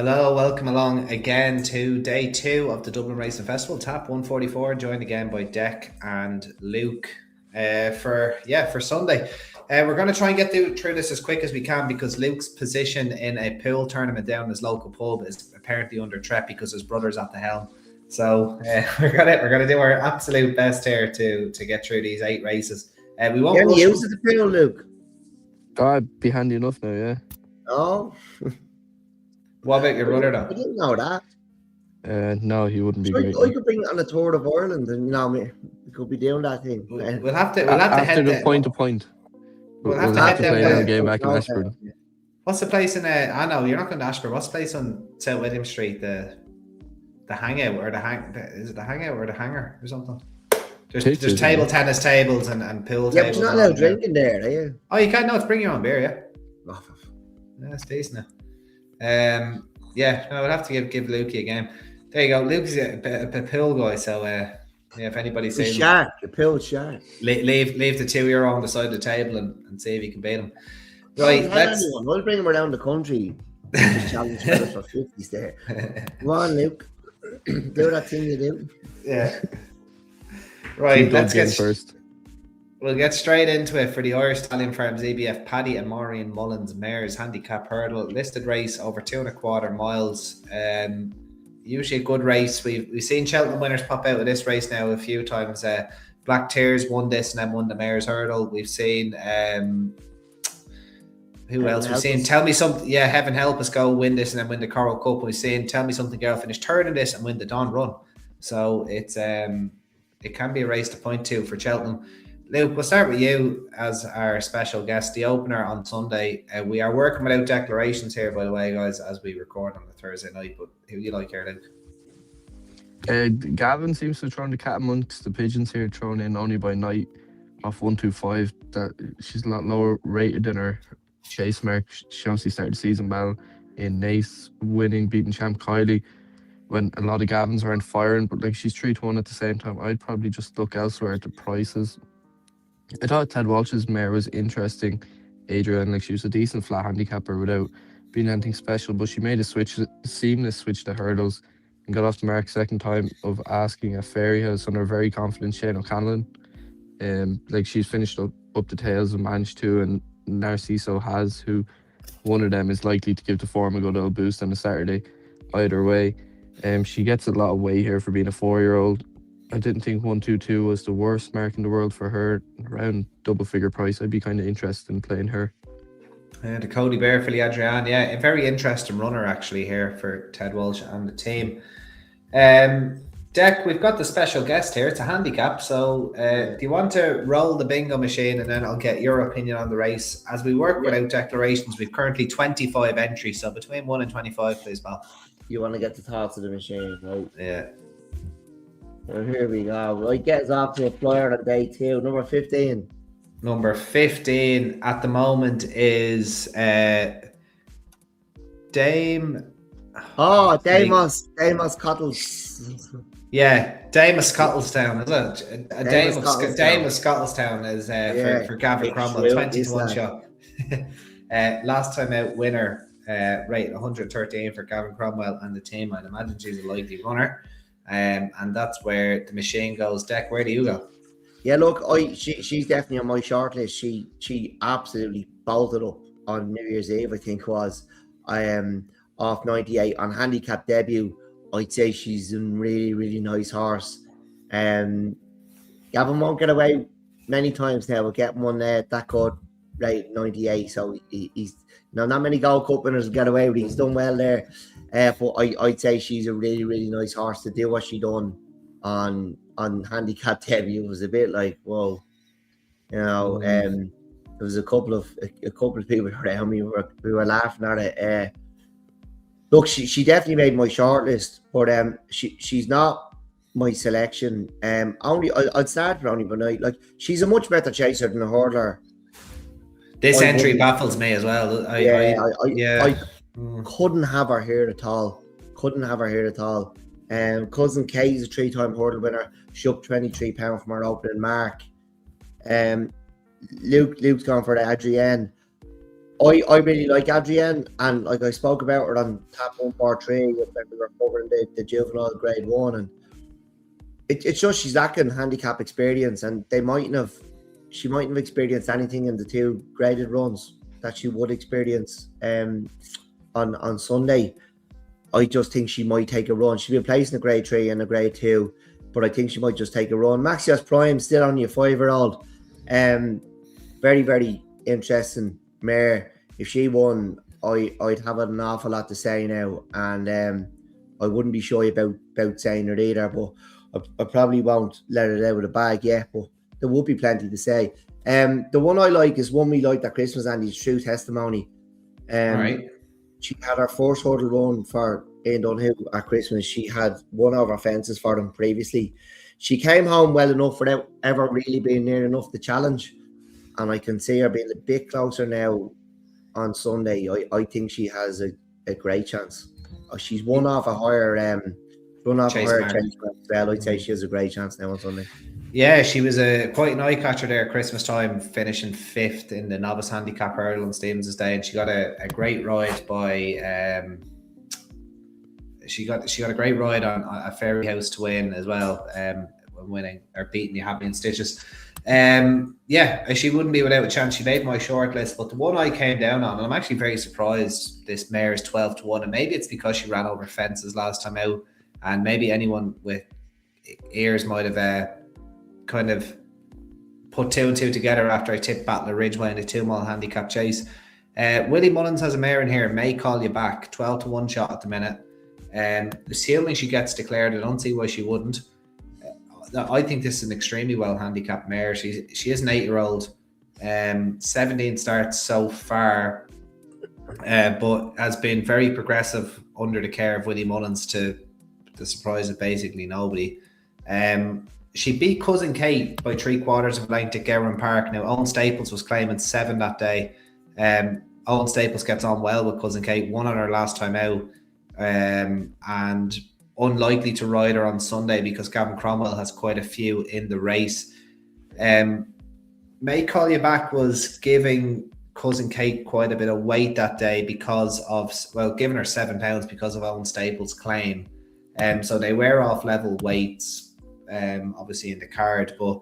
Hello, welcome along again to day 2 of the Dublin Racing Festival, TAP144, joined again by Dec and Luke for Sunday. We're going to try and get through this as quick as we can because Luke's position in a pool tournament down his local pub is apparently under threat because his brother's at the helm. So we're gonna do our absolute best here to get through these 8 races. We won't rush use the pool, Luke. I'd be handy enough now, yeah. Oh. What about your brother, though? I didn't know that. No, he wouldn't be great. I could bring it on the Tour of Ireland, and we could be doing that thing. We'll have to head to point to point. We'll have to play another game back in Ashburn. What's the place in? I know you're not going to Ashburn. What's the place on South William Street? The hangout or is it the hangout or the hangar or something? There's table tennis tables and pool tables. Yeah, but you're not allowed drinking there, are you? Oh, you can't. No, it's bring your own beer. Yeah. Oh. Yeah, it's decent. We'll have to give Lukey a game. There you go. Luke's a pool guy, so if anybody sees a pool shark. Leave the €2 on the side of the table and see if you can beat him. Right, we'll bring him around the country. Challenge for 50s there. Come on, Luke. Do that thing you do. Yeah. Right, let's get first. We'll get straight into it for the Irish Stallion Farms EBF Paddy and Maureen Mullins Mares Handicap Hurdle listed race over 2.25 miles. Usually a good race. We've seen Cheltenham winners pop out of this race now a few times. Black Tears won this and then won the Mares Hurdle. We've seen who else? We've seen Tell Me Something. Yeah, Heaven Help Us go win this and then win the Coral Cup. We've seen Tell Me Something Girl finish third in this and win the Dawn Run. So it can be a race to point to for Cheltenham. Luke, we'll start with you as our special guest, the opener on Sunday. We are working without declarations here, by the way, guys, as we record on the Thursday night. But who do you like here, Luke? Gavin seems to have thrown the cat amongst the pigeons here, thrown in only by night off 125. That she's a lot lower rated than her chase mark. She obviously started the season well in Nace, beating champ Kylie when a lot of Gavins aren't firing, but like she's 3-1 at the same time. I'd probably just look elsewhere at the prices. I thought Ted Walsh's mare was interesting, Adrian. Like she was a decent flat handicapper without being anything special, but she made a seamless switch to hurdles and got off the mark second time of asking a Fairy House on her very confident Shane O'Connellan. Like she's finished up the tails of Manch 2 and Narciso has, who one of them is likely to give the form a good old boost on a Saturday either way. She gets a lot of weight here for being a 4-year-old. I didn't think 122 was the worst mark in the world for her. Around double figure price, I'd be kind of interested in playing her. The Cody Bear for Adrian, yeah, a very interesting runner actually here for Ted Walsh and the team. Dec, we've got the special guest here. It's a handicap, so do you want to roll the bingo machine and then I'll get your opinion on the race? As we work without declarations, we've currently 25 entries, so between 1 and 25, please, pal. You want to get the thoughts of the machine, right? Yeah. Well, here we go. Right, get us off to a flyer on day 2. Number 15. Number 15 at the moment is Dame. Oh, Deimos Cottles. Yeah, Deimos Cottlestown, is it? Deimos Cottlestown is for Gavin Cromwell, 20-1 shot. Last time out winner, rate 113 for Gavin Cromwell and the team. I'd imagine she's a likely runner. And that's where the machine goes. Dec, where do you go? Yeah, look, she's definitely on my shortlist. She absolutely bolted up on New Year's Eve, I think it was. I am off 98 on handicap debut. I'd say she's a really, really nice horse. Gavin won't get away many times now. We'll get one that good, right? 98. So he's not many Gold Cup winners get away with it. He's done well there. But I'd say she's a really, really nice horse. To do what she done on handicap debut was a bit like, whoa, there was a couple of people around me who were laughing at it. Look, she definitely made my shortlist, but she's not my selection. I'd start for only by night. Like she's a much better chaser than a hurdler. This entry baffles me as well. I couldn't have her here at all. Cousin Kay is a 3-time hurdle winner. She up £23 from her opening mark. Luke's gone for the Adrienne. I really like Adrienne, and like I spoke about her on TAP143 when we were covering the juvenile grade 1, and it's just she's lacking handicap experience, and she mightn't have experienced anything in the 2 graded runs that she would experience on Sunday. I just think she might take a run. She's been placing a grade 3 and a grade 2, but I think she might just take a run. Maxios Prime still only a 5-year-old. Very, very interesting mare. If she won, I'd have an awful lot to say now, and I wouldn't be shy about saying it either, but I probably won't let it out of the bag yet, but there would be plenty to say. The one I like is one we liked at Christmas, Andy's True Testimony. Right. She had her first hurdle run for Ian Dunhill at Christmas. She had won over fences for them previously. She came home well enough without ever really being near enough to challenge, and I can see her being a bit closer now on Sunday. I think she has a great chance. She's one off a higher chase as well. I'd say she has a great chance now on Sunday. Yeah, she was quite an eye catcher there at Christmas time, finishing 5th in the novice handicap hurdle on Stevens' Day, and she got a great ride by she got a great ride on a Fairy House to win as well, when winning or beating You Happy in Stitches. Yeah, she wouldn't be without a chance. She made my short list, but the one I came down on, and I'm actually very surprised this mare is 12-1, and maybe it's because she ran over fences last time out, and maybe anyone with ears might have kind of put 2 and 2 together after I tipped Battle of Ridgeway in a 2-mile handicap chase. Willie Mullins has a mare in here, May Call You Back, 12-1 shot at the minute. Assuming she gets declared, I don't see why she wouldn't. I think this is an extremely well handicapped mare. She is an 8-year-old, 17 starts so far, but has been very progressive under the care of Willie Mullins to the surprise of basically nobody. She beat Cousin Kate by 3/4 of a length at Gowran Park. Now, Owen Staples was claiming 7 that day. Owen Staples gets on well with Cousin Kate, won on her last time out, and unlikely to ride her on Sunday because Gavin Cromwell has quite a few in the race. May Call You Back was giving Cousin Kate quite a bit of weight that day because of, well, giving her 7 pounds because of Owen Staples' claim. So they were off level weights, obviously in the card, but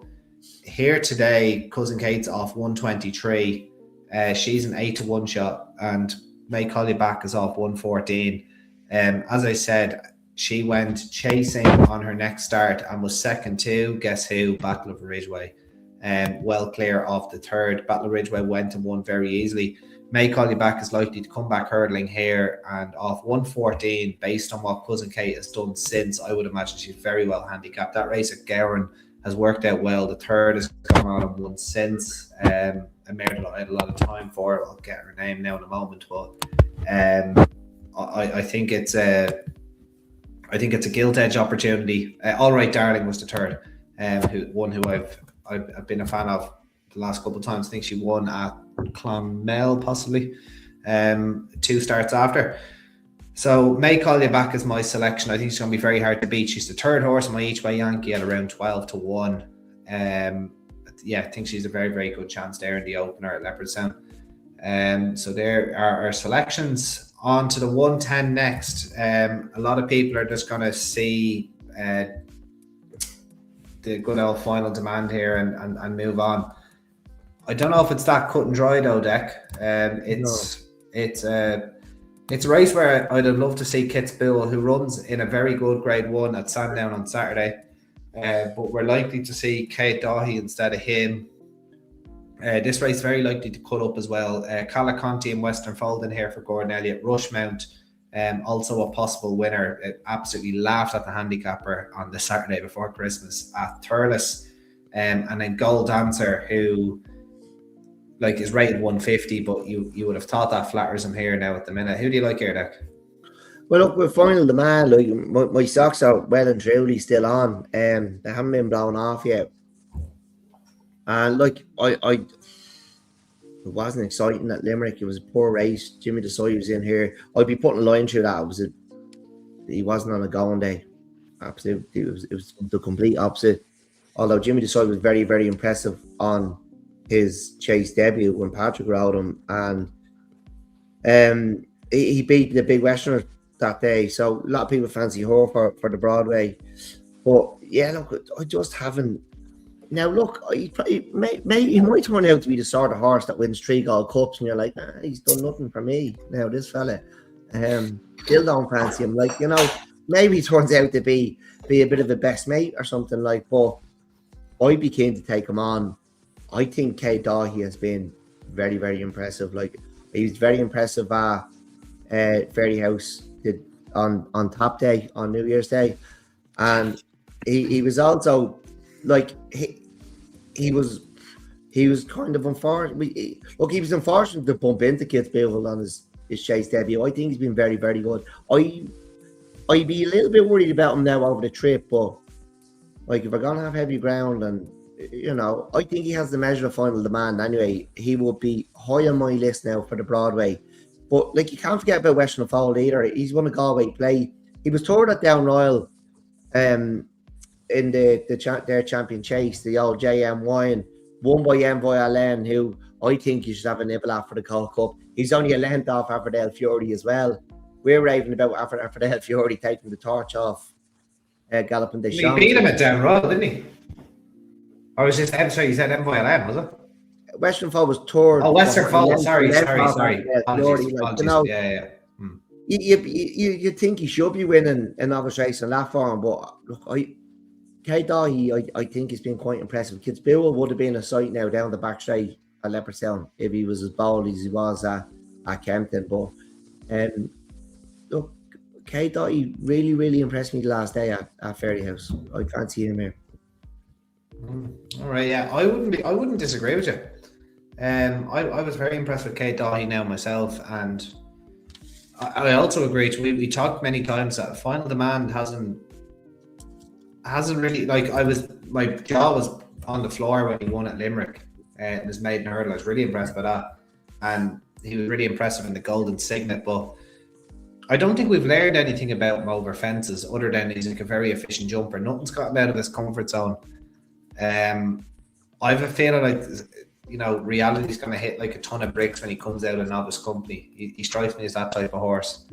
here today Cousin Kate's off 123. She's an 8-1 shot, and May Call You Back is off 114. As I said, she went chasing on her next start and was second to, guess who? Battle of Ridgeway. Well clear of the third. Battle of Ridgeway went and won very easily. May Call You Back is likely to come back hurdling here and off 114 based on what Cousin Kate has done since. I would imagine she's very well handicapped. That race at Gowran has worked out well. The third has gone on and won since. A mare that I had a lot of time for. I'll get her name now in a moment, but I think it's a gilt edge opportunity. All Right Darling was the third, who I've been a fan of the last couple of times. I think she won at Clonmel possibly, 2 starts after. So May Call You Back is my selection. I think she's going to be very hard to beat. She's the third horse in my each way Yankee at around 12-1. Yeah, I think she's a very, very good chance there in the opener at Leopardstown. So there are our selections. On to the 110 next. A lot of people are just going to see the good old Final Demand here and move on. I don't know if it's that cut and dry though, Dec. It's a race where I'd love to see Kitzbühel, who runs in a very good grade 1 at Sandown on Saturday. But we're likely to see Kate Daughy instead of him. This race very likely to cut up as well. Calaconte and Western Fold in here for Gordon Elliott. Rushmount, also a possible winner. Absolutely laughed at the handicapper on the Saturday before Christmas at Thurles. And then Gold Dancer, who is rated 150, but you would have thought that flatters him here now at the minute. Who do you like here, Dec? Well, look, with Final Demand, my socks are well and truly still on. They haven't been blown off yet. And it wasn't exciting at Limerick. It was a poor race. Jimmy Desai was in here. I'd be putting a line through that. He wasn't on a going day. Absolutely, it was the complete opposite. Although Jimmy Desai was very, very impressive on his chase debut when Patrick rode him, and He beat the big Westerner that day, so a lot of people fancy her for the Broadway. But yeah, look, I just haven't. Now look, he might turn out to be the sort of horse that wins 3 Gold Cups, and you're like, he's done nothing for me. Now this fella, still don't fancy him. Like, maybe he turns out to be a bit of a best mate or something like. But I'd be keen to take him on. I think Kate Dahi has been very, very impressive. Like, he was very impressive at Fairyhouse on Top Day, on New Year's Day, and he was also like he was kind of unfortunate. Look, he was unfortunate to bump into Kitzbühel on his chase debut. I think he's been very, very good. I'd be a little bit worried about him now over the trip, but like, if we're gonna have heavy ground, and I think he has the measure of Final Demand anyway. He will be high on my list now for the Broadway. But like, you can't forget about Western Fold either. He's won a Galway play. He was toured at Down Royal in their champion chase, the old JM Wine, won by Envoy Allen, who I think you should have a nibble at for the Gold Cup. He's only a length off Averdale Fury as well. We're raving about Averdale Fury taking the torch off Galloping Des Champs. He beat him at Down Royal, didn't he? Or was it? Sorry, you said Envoy Allen, was it? Western Fold was toured. Oh, Western Fold. Sorry. Apologies. Yeah. You think he should be winning a novice race in that form, but look, Kate Dahi, I think he's been quite impressive. Kitzbühel would have been a sight now down the back straight at Leopardstown if he was as bold as he was at Kempton. But look, Kate Dahi really, really impressed me the last day at Fairyhouse. I fancy him here. All right, yeah, I wouldn't disagree with you. I was very impressed with Kate Dahi now myself, and I also agree. We talked many times that Final Demand hasn't really, like, my jaw was on the floor when he won at Limerick in his maiden hurdle. I was really impressed by that, and he was really impressive in the Golden Signet. But I don't think we've learned anything about him over fences other than he's like a very efficient jumper. Nothing's got him out of his comfort zone. I have a feeling like, reality's going to hit like a ton of bricks when he comes out of novice company. He strikes me as that type of horse.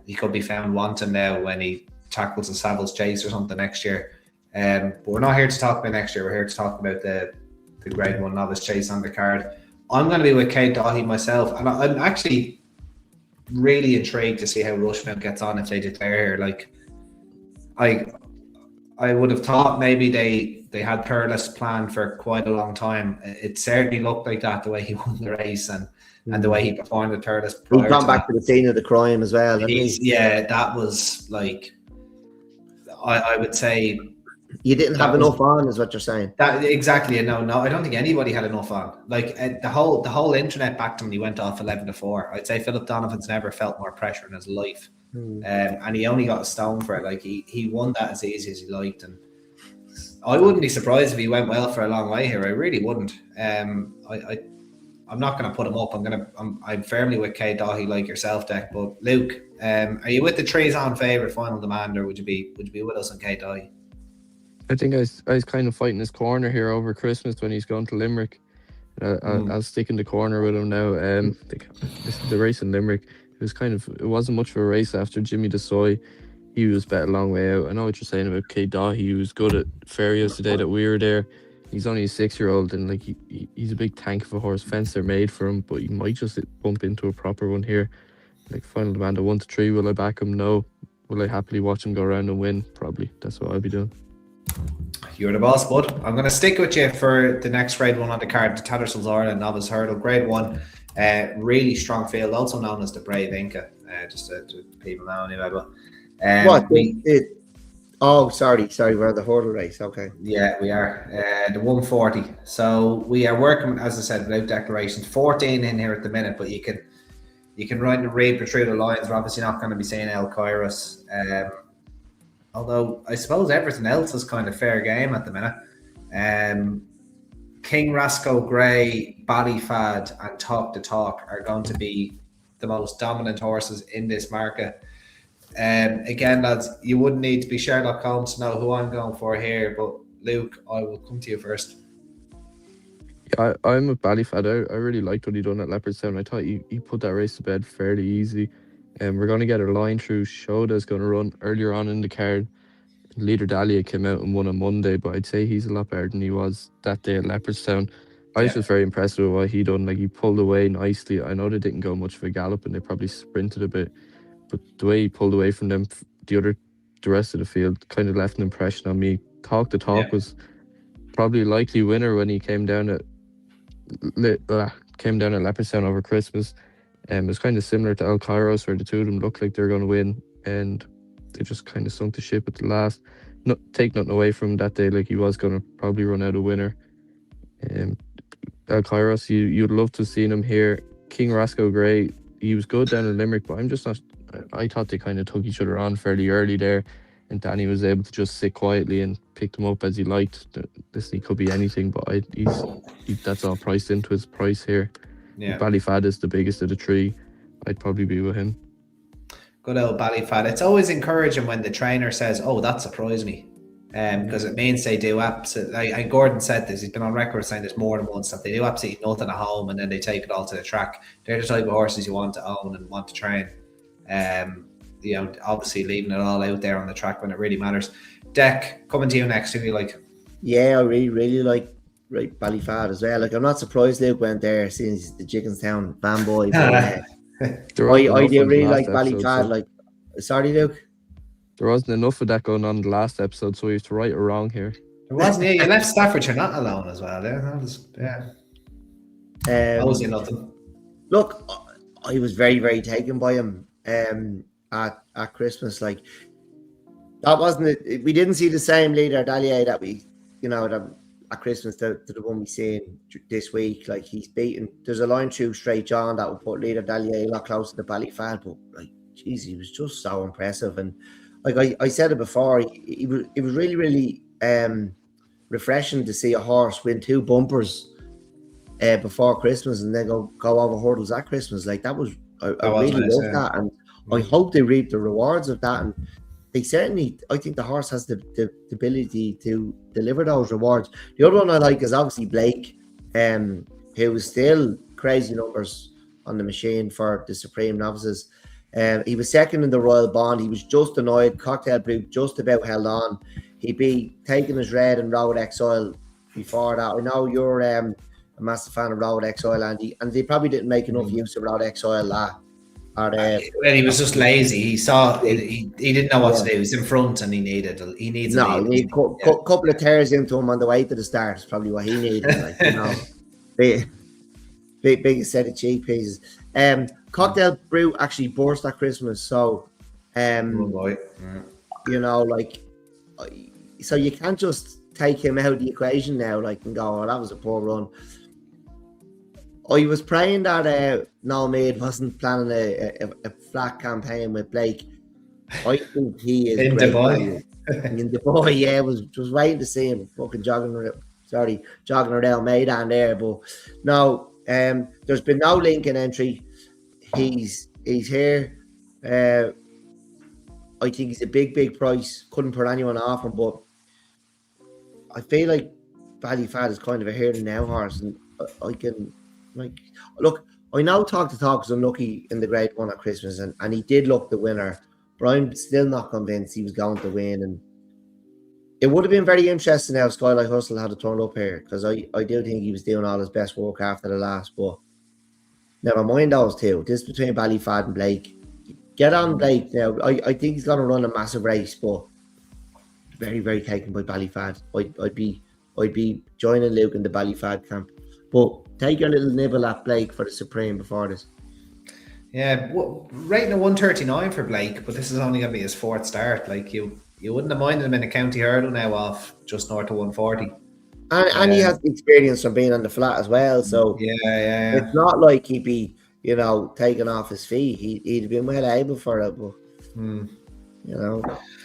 He could be found wanting now when he tackles the Savills Chase or something next year. But we're not here to talk about next year. We're here to talk about the Grade 1 Novice Chase on the card. I'm going to be with Kate Dahi myself, and I'm actually really intrigued to see how Rushmount gets on if they declare here. Like, I would have thought maybe they had Perlis planned for quite a long time. It certainly looked like that, the way he won the race and the way he performed at Perlis. He's gone back to the scene of the crime as well. Yeah, that was like, I would say, you didn't have enough on, is what you're saying. That exactly. No, I don't think anybody had enough on. Like, the whole internet backed him when he went off 11-4. I'd say Philip Donovan's never felt more pressure in his life. And he only got a stone for it. Like, he won that as easy as he liked, and I wouldn't be surprised if he went well for a long way here. I really wouldn't. I'm not going to put him up. I'm firmly with Kate Dahi, like yourself, Dec. But Luke, are you with the trees on favourite Final Demand, or would you be with us on Kate Dahi? I think I was kind of fighting his corner here over Christmas when he's gone to Limerick. I'll stick in the corner with him now. The race in Limerick, it wasn't much of a race after Jimmy DeSoy. He was bet a long way out. I know what you're saying about Kate Dahi. He was good at Fairyhouse today that we were there. He's only a 6-year-old, and like he's a big tank of a horse. Fence are made for him, but he might just bump into a proper one here. Like, Final Demand, 1-3. Will I back him? No. Will I happily watch him go around and win? Probably. That's what I'll be doing. You're the boss, bud. I'm going to stick with you for the next Grade 1 on the card, the Tattersalls Ireland Novice Hurdle. Grade 1, really strong field, also known as the Brave Inca, just to people know anyway. But sorry, we're at the hurdle race. Okay. Yeah, we are. The 140. So we are working, as I said, without declarations. 14 in here at the minute, but you can run and read through the lines. We're obviously not going to be saying El Kairos. Although I suppose everything else is kind of fair game at the minute. King Rasco Grey, Ballyfad, and Talk the Talk are going to be the most dominant horses in this market. Again, lads, you wouldn't need to be Sherlock Holmes to know who I'm going for here, but Luke, I will come to you first. I'm a Ballyfad. I really liked what he done at Leopardstown. I thought he put that race to bed fairly easy. And we're going to get a line through show that's going to run earlier on in the card. Leader Dahlia came out and won on Monday, but I'd say he's a lot better than he was that day at Leopardstown. I was Yeah. just very impressed with what he done. Like, he pulled away nicely. I know they didn't go much of a gallop and they probably sprinted a bit, but the way he pulled away from them, the rest of the field, kind of left an impression on me. Talk to Talk Yeah. was probably a likely winner when he came down at Leopardstown over Christmas. It was kind of similar to El Kairos, where the two of them looked like they were going to win, and they just kind of sunk the ship at the last. Take nothing away from him that day, like he was going to probably run out a winner. El Kairos, you'd love to have seen him here. King Rasco Gray, he was good down in Limerick, but I'm just not. I thought they kind of took each other on fairly early there, and Danny was able to just sit quietly and pick them up as he liked. Listen, he could be anything, but that's all priced into his price here. Yeah. Ballyfad is the biggest of the three. I'd probably be with him. Good old Ballyfad. It's always encouraging when the trainer says, "Oh, that surprised me," because it means they do absolutely. And Gordon said this. He's been on record saying this more than once, that they do absolutely nothing at home and then they take it all to the track. They're the type of horses you want to own and want to train. Obviously leaving it all out there on the track when it really matters. Dec, coming to you next. Who do you like? Yeah, I really like Ballyfad as well. Like, I'm not surprised Luke went there since the Chickenstown fanboy. But, I do really like Ballyfad. Like, sorry, Luke. There wasn't enough of that going on in the last episode, so you have to right or wrong here. There wasn't. Yeah, you left Staffordshire not alone as well. Yeah, that was obviously nothing. Look, I was very, very taken by him at Christmas. Like, that wasn't it. We didn't see the same leader Dahlia that we, that at Christmas to the one we seen this week. Like, he's beaten. There's a line through straight John that would put leader Dahlia a lot closer to Ballyfad, but like, geez, he was just so impressive. And like I said it before, it was really, really refreshing to see a horse win 2 bumpers before Christmas and then go over hurdles at Christmas. Like, that was I really loved that, and I hope they reap the rewards of that. And they certainly, I think the horse has the ability to deliver those rewards. The other one I like is obviously Blake, who was still crazy numbers on the machine for the Supreme Novices. He was second in the Royal Bond. He was just annoyed. Cocktail Brew just about held on. He'd be taking his red and Road Exile before that. I know you're a massive fan of Road Exile, Andy, and they probably didn't make enough use of Road Exile. He was just lazy. He saw he didn't know what to do. He was in front and he needs a couple of tears into him on the way to the start is probably what he needed. Big set of cheek pieces. Cocktail Brew actually burst at Christmas, so so you can't just take him out of the equation now, like, and go, "Oh, that was a poor run." I was praying that Noel Meade wasn't planning a flat campaign with Blake. I think he is in Dubai. In Dubai, yeah, was waiting to see him fucking jogging around Maidan there, but no, there's been no Lincoln entry. He's here. I think he's a big price. Couldn't put anyone off him, but I feel like Ballyfad is kind of a here and now horse, and I can, like, look, I know Talk to Talk was unlucky in the Grade 1 at Christmas, and he did look the winner, but I'm still not convinced he was going to win. And it would have been very interesting how Skylight Hustle had to turn up here, because I do think he was doing all his best work after the last, but never mind those two. This is between Ballyfad and Blake. Get on Blake now. I think he's going to run a massive race, but very, very taken by Ballyfad. I'd be joining Luke in the Ballyfad camp. But take your little nibble at Blake for the Supreme before this. Yeah, rating a 139 for Blake, but this is only going to be his 4th start. Like, you wouldn't have minded him in a county hurdle now off just north of 140. And he has the experience from being on the flat as well, so yeah. It's not like he'd be, taking off his feet. He'd been well able for it, but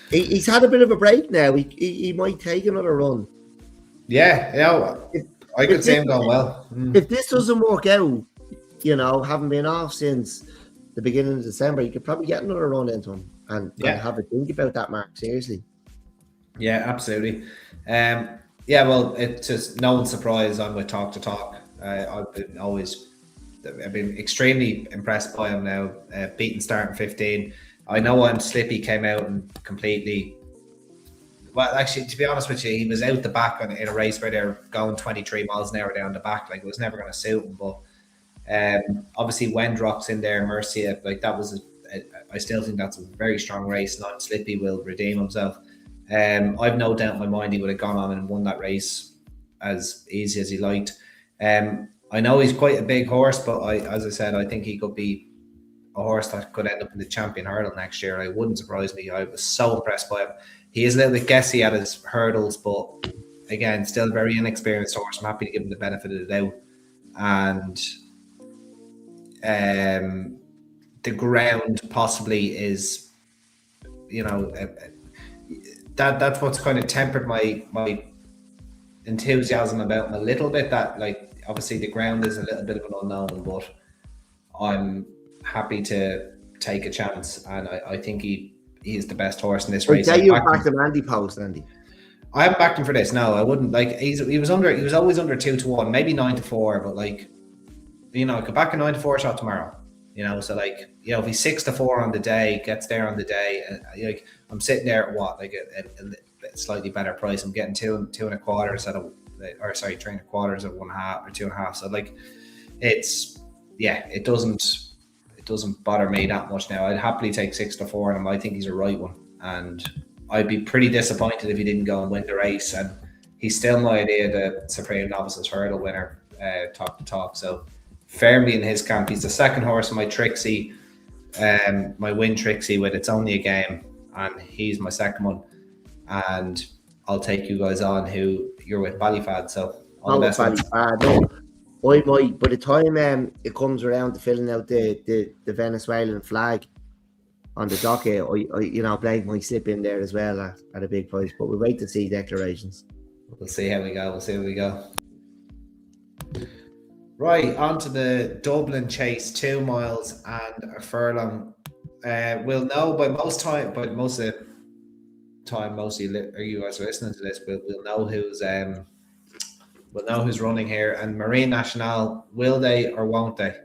he's had a bit of a break now. He might take another run. Yeah, I could see him going well. If this doesn't work out, having been off since the beginning of December, you could probably get another run into him and have a think about that, Mark. Seriously. Yeah, absolutely. Well, it's just no surprise I'm with Talk to Talk. I've been extremely impressed by him now. Beaten starting 15. I know Slippy came out and completely. Well, actually, to be honest with you, he was out the back in a race where they're going 23 miles an hour down the back. Like, it was never going to suit him. But obviously, Wendrock's in there, Mercia, like that was. I still think that's a very strong race. Not Slippy will redeem himself. I've no doubt in my mind he would have gone on and won that race as easy as he liked. I know he's quite a big horse, but as I said, I think he could be a horse that could end up in the champion hurdle next year. It wouldn't surprise me. I was so impressed by him. He is a little bit guessy at his hurdles, but again, still a very inexperienced horse. I'm happy to give him the benefit of the doubt. And the ground possibly is, that's what's kind of tempered my enthusiasm about him a little bit. That, like, obviously the ground is a little bit of an unknown, but I'm happy to take a chance, and I think he is the best horse in this race. You backed him Andy post, Andy. I haven't backed him for this. No, I wouldn't. Like, he was always under 2-1, maybe 9-4, but like, I could back a 9-4 shot tomorrow. So like, if he's 6-4 on the day, gets there on the day, like, I'm sitting there at what, like a slightly better price. I'm getting 2.25 instead of, 3.25 at 1.5 or 2.5. So like, it doesn't bother me that much now. I'd happily take 6-4 on him. I think he's a right one, and I'd be pretty disappointed if he didn't go and win the race. And he's still my idea, the Supreme Novices hurdle winner, top to top. So firmly in his camp. He's the second horse in my Trixie, my win Trixie with It's Only a Game, and he's my second one. And I'll take you guys on who you're with, Ballyfad. So all the best. By the time it comes around to filling out the Venezuelan flag on the docket, Blake might slip in there as well at a big price. But we'll wait to see declarations. We'll see how we go. Right, on to the Dublin Chase, 2 miles and a furlong. We'll know by most of the time, most of you guys are listening to this, but we'll know who's running here. And Marine Nationale, will they or won't they?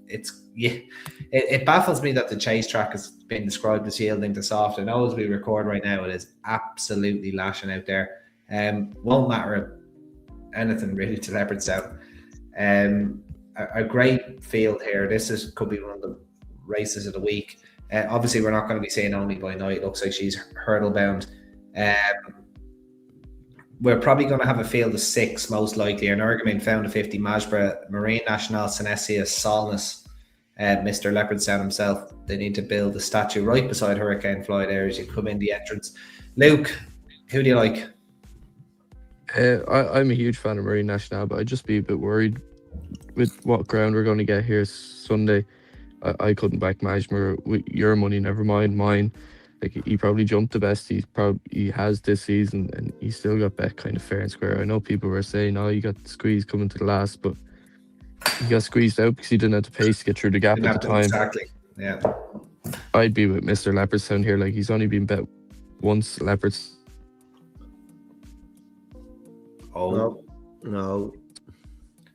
It baffles me that the Chase track has been described as yielding to soft. I know as we record right now, it is absolutely lashing out there. Won't matter anything really to Leopardstown. A great field here. This could be one of the races of the week. Obviously, we're not going to be seeing Only by Night. It looks like she's hurdle bound. We're probably going to have a field of 6, most likely. Energumen, Found a 50, Majbra, Marine Nationale, Senesia, Solness, Mr. Leopardstown himself. They need to build a statue right beside Hurricane Fly there as you come in the entrance. Luke, who do you like? I'm a huge fan of Marine Nationale, but I'd just be a bit worried with what ground we're going to get here Sunday. I couldn't back Majmer with your money, never mind mine. Like, he probably jumped the best he has this season, and he still got bet kind of fair and square. I know people were saying, "Oh, you got squeezed coming to the last," but he got squeezed out because he didn't have the pace to get through the gap at the time. Exactly. Yeah. I'd be with Mr. Leopardstown here. Like, he's only been bet once. Leopards. Oh no.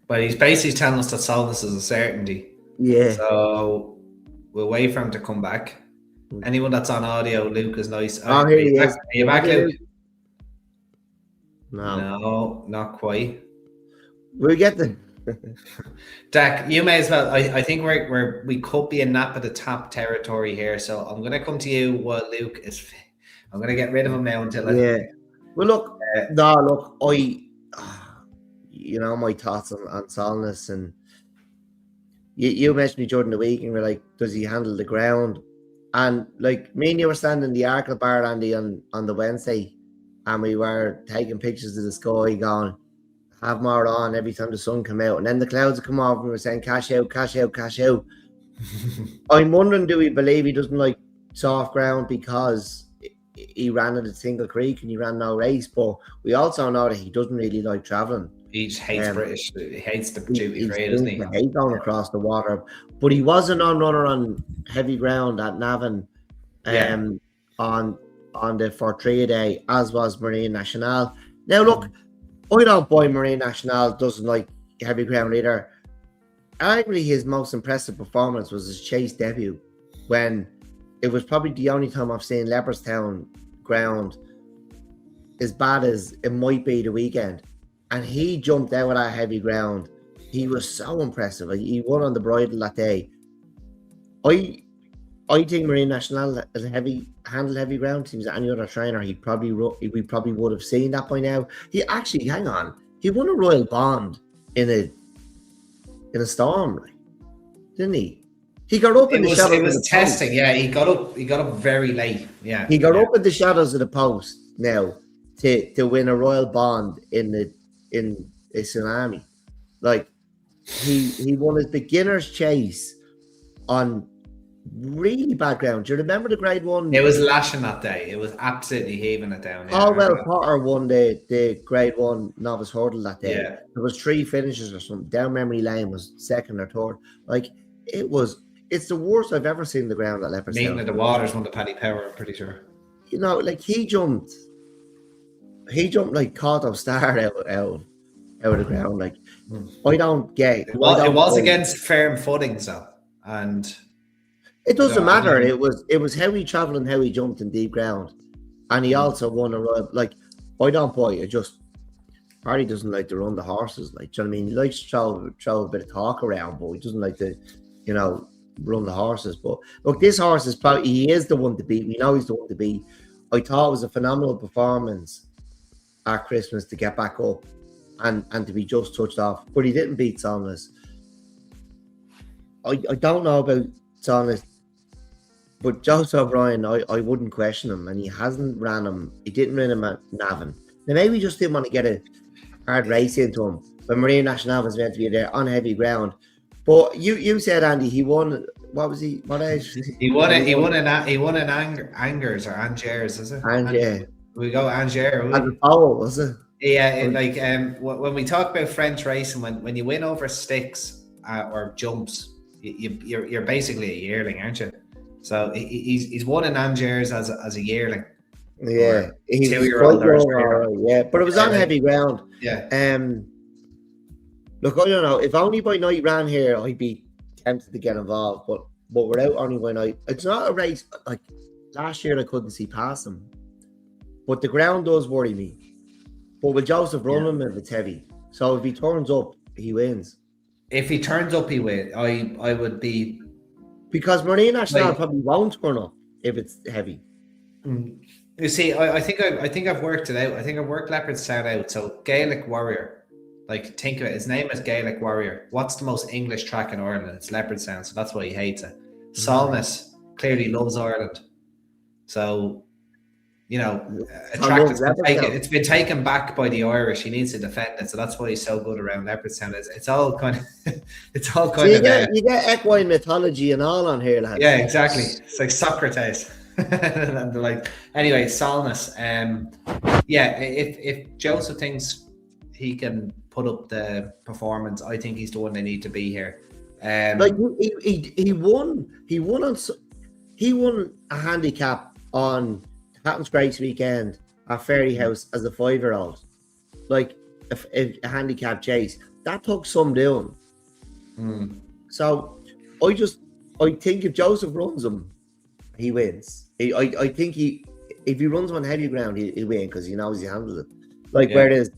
But he's basically telling us that Solness is a certainty. Yeah. So we'll wait for him to come back. Anyone that's on audio, Luke is nice. Oh, here he is. Are you back, Luke? No, not quite. We'll get them. Dec, you may as well. I think we could be in nap at the top territory here. So I'm going to come to you while Luke is. I'm going to get rid of him now until. Well, look. My thoughts on Solness, and you mentioned me during the week, and we're like, does he handle the ground? And like, me and you were standing in the Arkle bar, Andy, on the Wednesday, and we were taking pictures of the sky, going, have more on every time the sun come out, and then the clouds would come off, and we were saying, cash out, cash out, cash out. I'm wondering, do we believe he doesn't like soft ground because he ran at a single creek and he ran no race? But we also know that he doesn't really like travelling. He hates British. He hates the duty free, doesn't he? He hates going across the water. But he was a non-runner on heavy ground at Navan on the Fortria day, as was Marine Nationale. Now, look, I don't buy Marine Nationale doesn't like heavy ground either. Arguably, his most impressive performance was his chase debut, when it was probably the only time I've seen Leopardstown ground as bad as it might be the weekend. And he jumped out of that heavy ground. He was so impressive. He won on the bridle that day. I think Marine National is handled heavy ground. Seems any other trainer, we probably would have seen that by now. He actually, hang on, he won a Royal Bond in a storm, right? Didn't he? He got up in the shadows. It was testing, post. Yeah. He got up very late. Yeah, he got up in the shadows of the post now to win a Royal Bond in a tsunami. Like he won his beginner's chase on really bad ground. Do you remember the Grade 1? It was lashing that day. It was absolutely heaving it down. Caldwell Potter won the Grade 1 novice hurdle that day. Yeah. There was 3 finishes or something. Down memory lane was second or third. Like it's the worst I've ever seen the ground at Leopardstown. Meeting of the Waters won the Paddy Power, I'm pretty sure. You know, like he jumped like Cotto Star out of the ground. Like I don't get it was against firm footings though. And it doesn't matter. It was how he travelled and how he jumped in deep ground. And he also won a Royal. Like, I don't buy it. Harry doesn't like to run the horses. Like, do you know what I mean? He likes to throw a bit of talk around, but he doesn't like to, run the horses. But look, this horse is probably, he is the one to beat. We know he's the one to beat. I thought it was a phenomenal performance at Christmas to get back up and to be just touched off. But he didn't beat Solness. I don't know about Solness, but Joseph O'Brien, I wouldn't question him, and he hasn't ran him. He didn't run him at Navan. Now maybe he just didn't want to get a hard race into him. But Marine National was meant to be there on heavy ground. But you said, Andy, he won. What was he? What age? He won an Angers or Angers, is it? Angers. We go Angers. And Powell, was it? Yeah, when we talk about French racing, when you win over sticks or jumps, you're basically a yearling, aren't you? So he's won in Angers as a yearling. Yeah, he's 2-year-old or 3-year-old. Yeah, but it was on heavy ground. Yeah. Look, I don't know. If Only by Night ran here, I'd be tempted to get involved. But without Only by Night, it's not a race. Like last year, I couldn't see past him. But the ground does worry me. But with Joseph run him if it's heavy. So if he turns up, he wins. If he turns up, he wins. I would be, because Marine National probably won't turn up if it's heavy. You see, I think I've worked it out. I think I've worked Leopardstown out. So Gaelic Warrior, like think of it. His name is Gaelic Warrior. What's the most English track in Ireland? It's Leopardstown, so that's why he hates it. Solness clearly loves Ireland, so a track it's been taken back by the Irish. He needs to defend it, so that's why he's so good around Leopardstown. It's all kind of you get equine mythology and all on here, lads. Yeah, exactly. It's like Socrates. And like, anyway, Solness. If Joseph thinks he can put up the performance, I think he's the one they need to be here. He won a handicap on Patton's Grace weekend at Fairyhouse as a 5-year-old. Like a handicap chase that took some doing. So I think if Joseph runs him, he wins. I think if he runs on heavy ground, he'll win because he knows he handles it. Whereas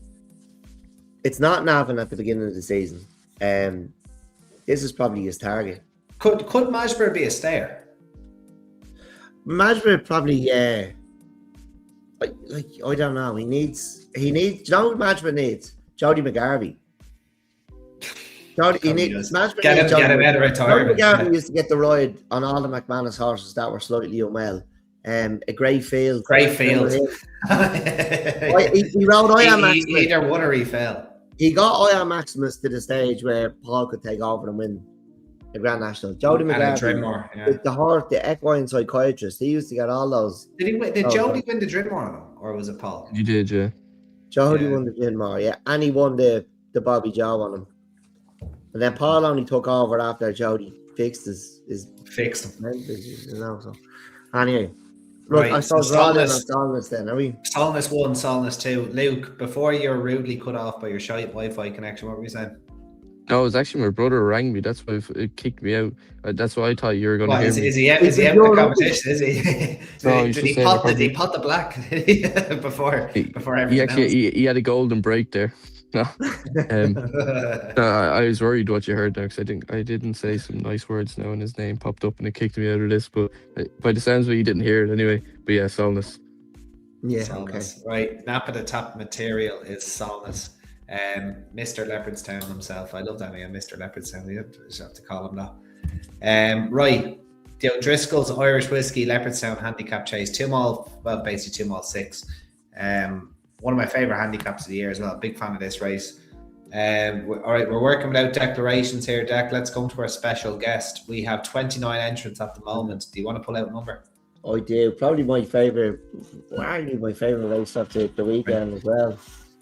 it's not Navan at the beginning of the season. This is probably his target. Could Majbur be a stayer? Majbur probably, I don't know. He needs. Do you know what Majbur needs? Jody McGarvey. Get him out of retirement. McGarvey used to get the ride on all the McManus horses that were slightly unwell. A great field. He rode Ian Maximus. He either won or he fell. He got Ian Maximus to the stage where Paul could take over and win the Grand National. Jody McGarvey, with the horse, the equine psychiatrist, he used to get all those. Did Jody win the Drinmore or was it Paul? You did, yeah. Jody won the Drinmore, yeah, and he won the Bobby Joe on him. And then Paul only took over after Jody fixed his fixed him. So anyway, look, I saw Solness then, are we? Solness 1, Solness 2. Luke, before you're rudely cut off by your shite Wi-Fi connection, what were you saying? No, it was actually my brother who rang me. That's why it kicked me out. That's why I thought you were going to What hear is, me. is he out? It Is he was out in the your uncle. competition? Is he? No, he's Did just he saying I pot? Did he probably. pot the black before before He everything actually else? he had a golden break there. No, um, no, I was worried what you heard there because I didn't say some nice words now, and his name popped up and it kicked me out of this. But by the sounds of it, you didn't hear it anyway. But yeah, Solness. Yeah, okay. Solness. Right. Napa the top material is Solness. Mr. Leopardstown himself. I love that name, Mr. Leopardstown. You just have to call him that. Right. The O'Driscoll's Irish Whiskey Leopardstown Handicap Chase. 2 mile, well, basically 2 mile 6. One of my favourite handicaps of the year as well. Big fan of this race. All right, we're working without declarations here, Dec. Let's come to our special guest. We have 29 entrants at the moment. Do you want to pull out a number? I do. Probably my favourite race of the weekend as well.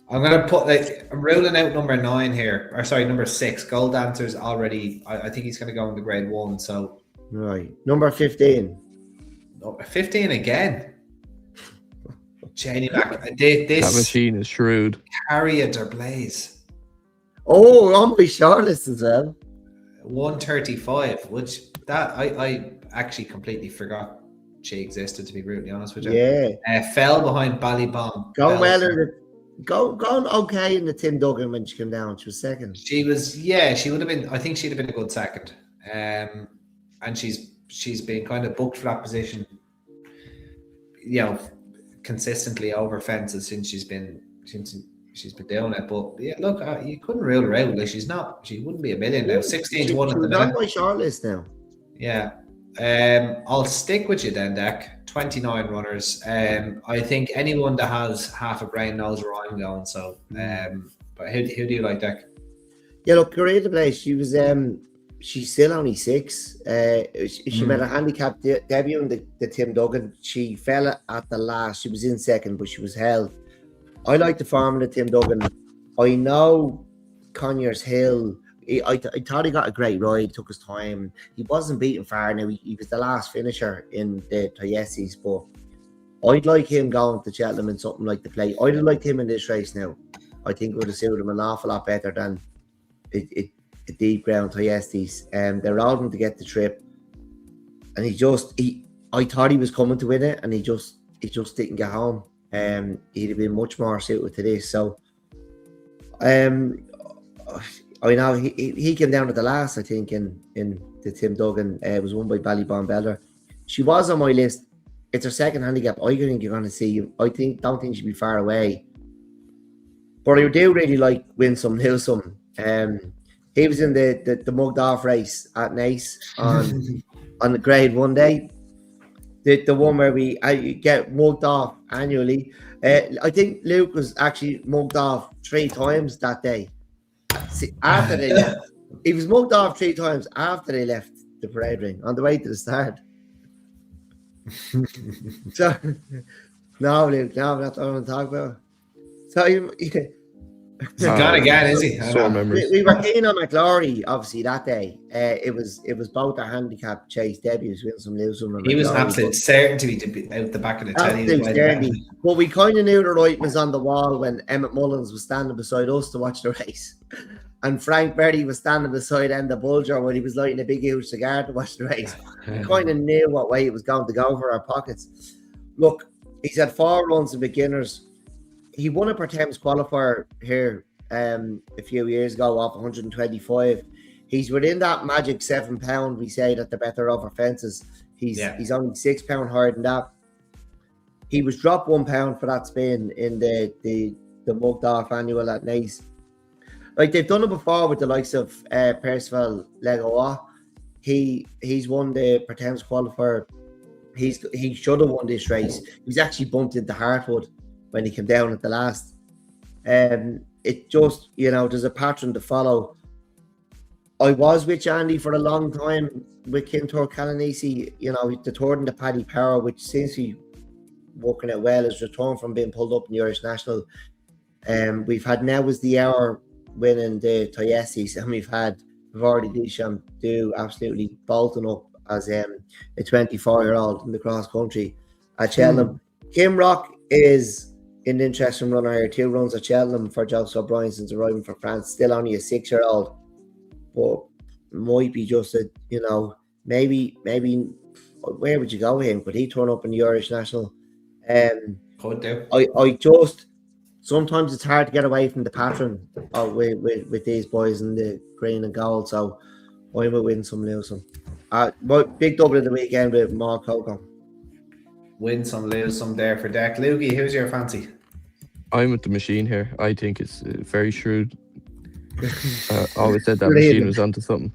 I'm going to put, I'm ruling out number 9 here. Or sorry, number 6. Gold Dancer's already, I think he's going to go into grade 1. So, right. Number 15. 15 again. Cheney back. This That machine is shrewd. Carrier Blaze. Oh, on my shortlist as well. 135, which that I actually completely forgot she existed, to be brutally honest with you. Yeah. Fell behind Ballybomb. Gone okay in the Tim Duggan when she came down. She was second. She would have been, I think she'd have been a good second. And she's been kind of booked for that position, consistently over fences since she's been doing it. But yeah, look, you couldn't rule her out. Like she wouldn't be a million now. 16 to 1 at the minute. She's on my shortlist now. Yeah. I'll stick with you then, Dec. 29 runners. I think anyone that has half a brain knows where I'm going. So, but who do you like, Dec? Yeah, look, Carrier Blaze. She was she's still only 6. She made a handicap debut in the Tim Duggan. She fell at the last. She was in second, but she was held. I like the form of the Tim Duggan. I know Conyers Hill. I thought he got a great ride. Took his time. He wasn't beaten far. Now he was the last finisher in the Toyesis, but I'd like him going to Cheltenham in something like the play. I'd have liked him in this race now. I think it would have suited him an awful lot better than the deep ground Toyesis. They allowed him to get the trip, and I thought he was coming to win it, and he just didn't get home. He'd have been much more suited to this. So, I know he came down at the last, I think, in the Tim Duggan. It was won by Ballybomb Beller. She was on my list. It's her second handicap. I think you're going to see. Don't think she'll be far away. But I do really like Winsome Nilsson. He was in the mugged off race at Nace on the grade 1 day. The one where I get mugged off annually. I think Luke was actually mugged off 3 times that day. After they left. He was mugged off 3 times after they left the parade ring on the way to the start. So, no, Luke, no, that's what I want to talk about. So, He's gone again, is he? We were keen on McLaury, obviously, that day. It was both our handicap chase debuts, Winsome Nilsson. He was an absolute certainty to be out the back of the telly. But we kind of knew the writing was on the wall when Emmett Mullins was standing beside us to watch the race. And Frank Berry was standing beside Enda Bulger when he was lighting a big huge cigar to watch the race. We kind of knew what way it was going to go for our pockets. Look, he's had 4 runs in beginners. He won a per Thames qualifier here a few years ago off 125. He's within that magic £7 we say that the better over fences. He's only £6 higher than that. He was dropped £1 for that spin in the mugged off annual at Nace. Like they've done it before with the likes of Percival Legoa. He's won the per Thames qualifier. He should have won this race. He was actually bumped into Hartwood when he came down at the last. It just, there's a pattern to follow. I was with Andy for a long time with Kintor Calanese, the third in the Paddy Power, which seems to be working out well, his return from being pulled up in the Irish National. We've had Now Is the Hour winning the Toyesis, and we've already Deschamps do absolutely bolting up as a 24-year-old in the cross country at Cheltenham. Kim Rock is an interesting runner here. 2 runs at Cheltenham for Joseph O'Brien since arriving for France. Still only a 6-year-old. but might be just a, maybe where would you go with him? Could he turn up in the Irish national? Could do. I just sometimes it's hard to get away from the pattern with these boys in the green and gold. So I might win some, lose some. But big double of the weekend with Mark Coco. Win some, lose some there for Dec. Lukey, who's your fancy? I'm with the machine here. I think it's very shrewd. Always said that Brilliant. machine was onto something.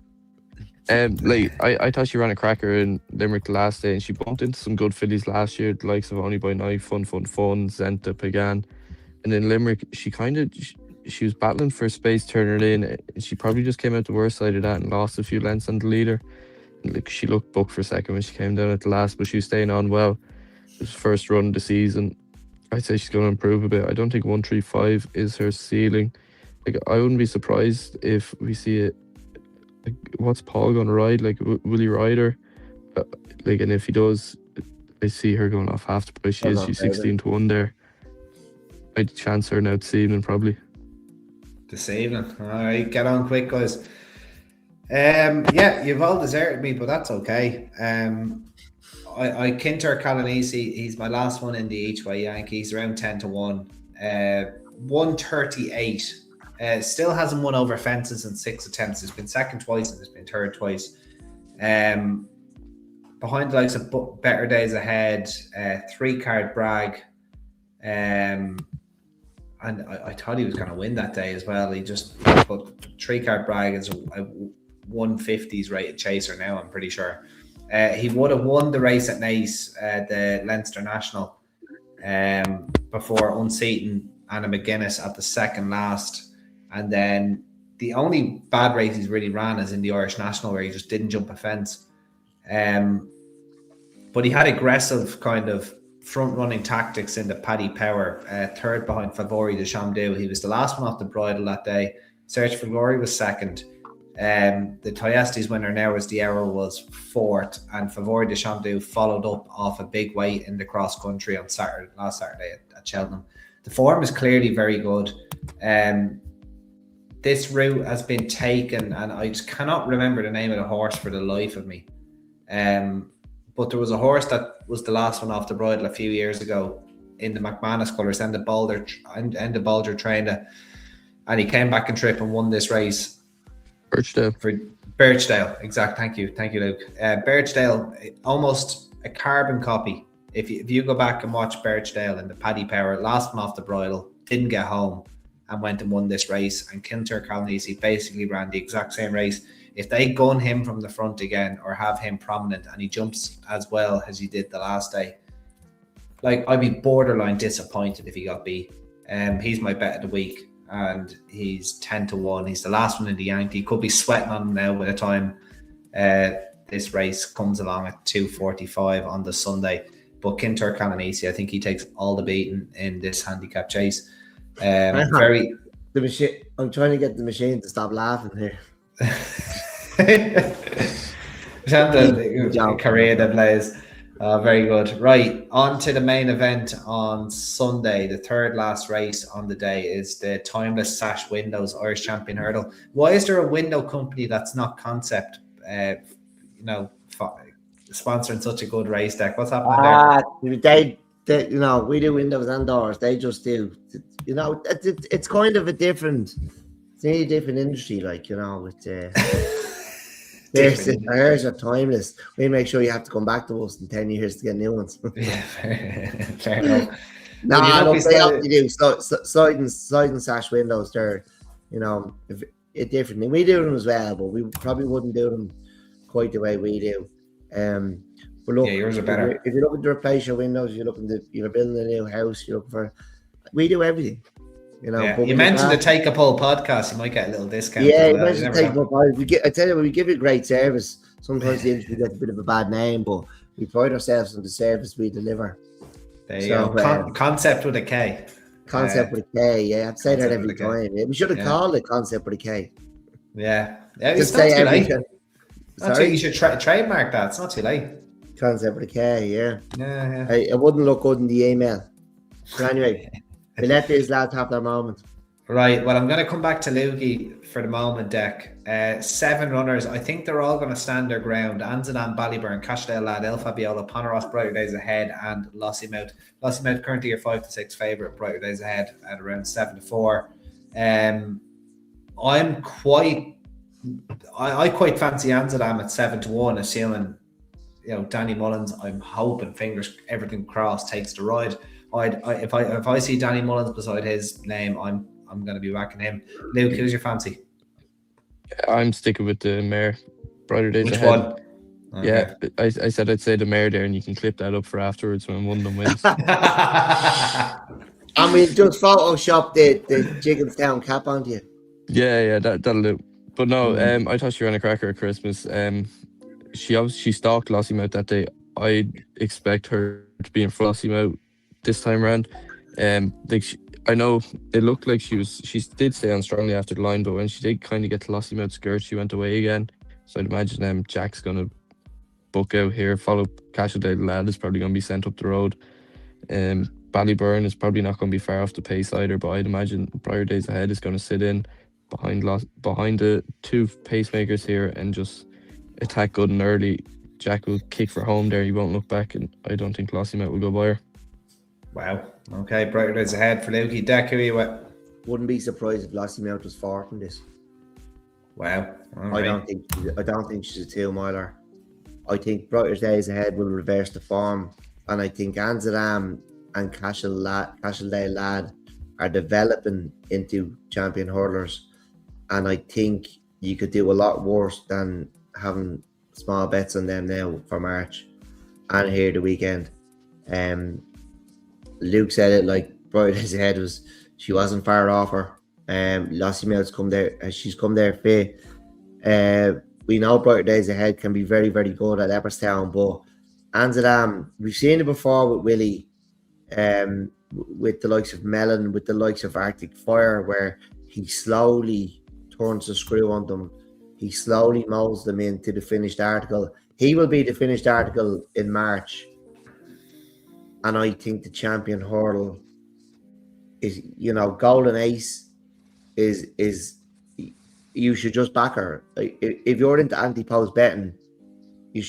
I thought she ran a cracker in Limerick the last day, and she bumped into some good fillies last year, the likes of Only by Night, Fun, Zenta, Pagan. And in Limerick, she was battling for space turning in, and she probably just came out the worst side of that and lost a few lengths on the leader. And she looked booked for a second when she came down at the last, but she was staying on well. It was first run of the season. I'd say she's going to improve a bit. I don't think 135 is her ceiling. I wouldn't be surprised if we see it. What's Paul going to ride? Will he ride her? And if he does, I see her going off half the price. She's 16-1 there. I'd chance her now this evening, probably. This evening. All right, get on quick, guys. You've all deserted me, but that's okay. I Kinter Calanese, he's my last one in the each way Yankees, around 10-1. 138. Still hasn't won over fences in 6 attempts. It's been second twice and it's been third twice. Behind the likes of Better Days Ahead, 3-card Bragg. And I thought he was going to win that day as well. He just put 3-card Bragg as a 150s rated chaser now, I'm pretty sure. He would have won the race at Naas, the Leinster National, before unseating Anna McGuinness at the second last. And then the only bad race he's really ran is in the Irish National, where he just didn't jump a fence. But he had aggressive kind of front-running tactics in the Paddy Power, third behind Favori de Chamdou. He was the last one off the bridle that day. Search for Glory was second. The Toyestes winner now, as the error, was fourth, and Favori de Chamdou followed up off a big weight in the cross country on last Saturday at Cheltenham. The form is clearly very good. This route has been taken, and I just cannot remember the name of the horse for the life of me. But there was a horse that was the last one off the bridle a few years ago in the McManus colours, and the Bulger trained it, and he came back and trip and won this race. Birchdale, exact. Thank you, Luke. Birchdale, almost a carbon copy. If you go back and watch Birchdale in the Paddy Power, last one off the bridle, didn't get home, and went and won this race. And Kinter Calanese basically ran the exact same race. If they gun him from the front again, or have him prominent, and he jumps as well as he did the last day, I'd be borderline disappointed if he got beat. He's my bet of the week. And he's 10-1. He's the last one in the Yankee. Could be sweating on him now by the time this race comes along at 2:45 on the Sunday. But Kinter Calanese, I think he takes all the beating in this handicap chase. The machine. I'm trying to get the machine to stop laughing here. The career that plays. Very good. Right, on to the main event on Sunday. The third last race on the day is the Timeless Sash Windows Irish Champion Hurdle. Why is there a window company that's not Concept, sponsoring such a good race, Dec? What's happening there? They we do windows and doors. They just do. It's kind of a different industry, Ours are timeless. We make sure you have to come back to us in 10 years to get new ones. Yeah, fair enough. They have to do side and sash windows. They're, differently. We do them as well, but we probably wouldn't do them quite the way we do. But look, yours are better. If you're looking to replace your windows, you're building a new house, we do everything. You mentioned the Take a Pull podcast. You might get a little discount. Yeah, you mentioned Take a Pull. I tell you, we give you great service. Sometimes the industry gets a bit of a bad name, but we pride ourselves on the service we deliver. There you go. Concept with a K. Concept with a K. Yeah, I'd say that every time. Yeah, we should have called it Concept with a K. Yeah, it's not too late. You should trademark that. It's not too late. Concept with a K. Yeah. Yeah. It wouldn't look good in the email. But anyway. We let these lads have their moment. Right, well, I'm going to come back to Lukey for the moment, Dec. 7 runners. I think they're all going to stand their ground. Anzalan, Ballyburn, Cashdale Lad, El Fabiola, Poneros, Brighter Days Ahead, and Lossiemouth. Lossiemouth currently your 5-6 favourite, Brighter Days Ahead at around 7-4. I'm quite... I quite fancy Anzalan at 7-1, assuming, Danny Mullins. I'm hoping, fingers, everything crossed, takes the ride. If I see Danny Mullins beside his name, I'm going to be backing him. Luke, who's your fancy? I'm sticking with the mare. Brighter Days Which Ahead. one? Okay. Yeah, I said I'd say the mare there, and you can clip that up for afterwards when one of them wins. I mean, just Photoshop the Chickenstown cap onto you. Yeah, that'll do. But no, I thought she ran a cracker at Christmas. She stalked Lossiemouth that day. I expect her to be in for Lossiemouth this time around. I know it looked like she did stay on strongly after the line, but when she did kind of get to Lossiemouth's skirt, she went away again. So I'd imagine Jack's gonna book out here, follow Cashdale Lad is probably gonna be sent up the road. Ballyburn is probably not gonna be far off the pace either, but I'd imagine Brighter Days Ahead is gonna sit in behind the 2 pacemakers here and just attack good and early. Jack will kick for home there, he won't look back, and I don't think Lossiemouth will go by her. Wow. Okay, Brighter Days Ahead for Lukey. Dec, who are you with? Wouldn't be surprised if Lossiemouth was fourth in this. Wow. I don't think she's a 2-miler. I think Brighter Days Ahead will reverse the form, and I think Anzalam and Cashdale Lad are developing into champion hurlers, and I think you could do a lot worse than having small bets on them now for March and here the weekend. Luke said it, like, Brighter Days Ahead she wasn't far off her. Lossiemouth's come there, she's come there fit. We know Brighter Days Ahead can be very, very good at Leopardstown, but Anzalam, we've seen it before with Willie, with the likes of Mellon, with the likes of Arctic Fire, where he slowly turns the screw on them. He slowly molds them into the finished article. He will be the finished article in March. And I think the champion hurdle is, Golden Ace is you should just back her. If you're into anti-post betting, you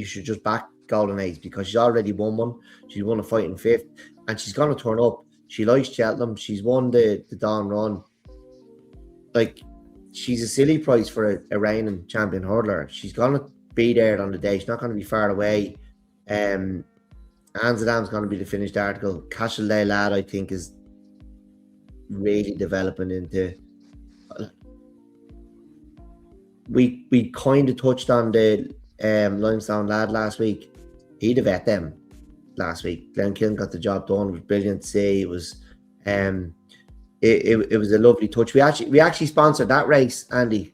should just back Golden Ace, because she's already won one. She's won a fight in 5th, and she's going to turn up. She likes Cheltenham. She's won the Dawn Run. Like, she's a silly price for a reigning champion hurdler. She's going to be there on the day. She's not going to be far away. Anzalam's going to be the finished article. Cashdale Lad, I think, is really developing into... We kind of touched on the Limestone Lad last week. He'd have bet them last week. Glenn Killen got the job done. It was brilliant to see. It was it was a lovely touch. We actually sponsored that race, Andy.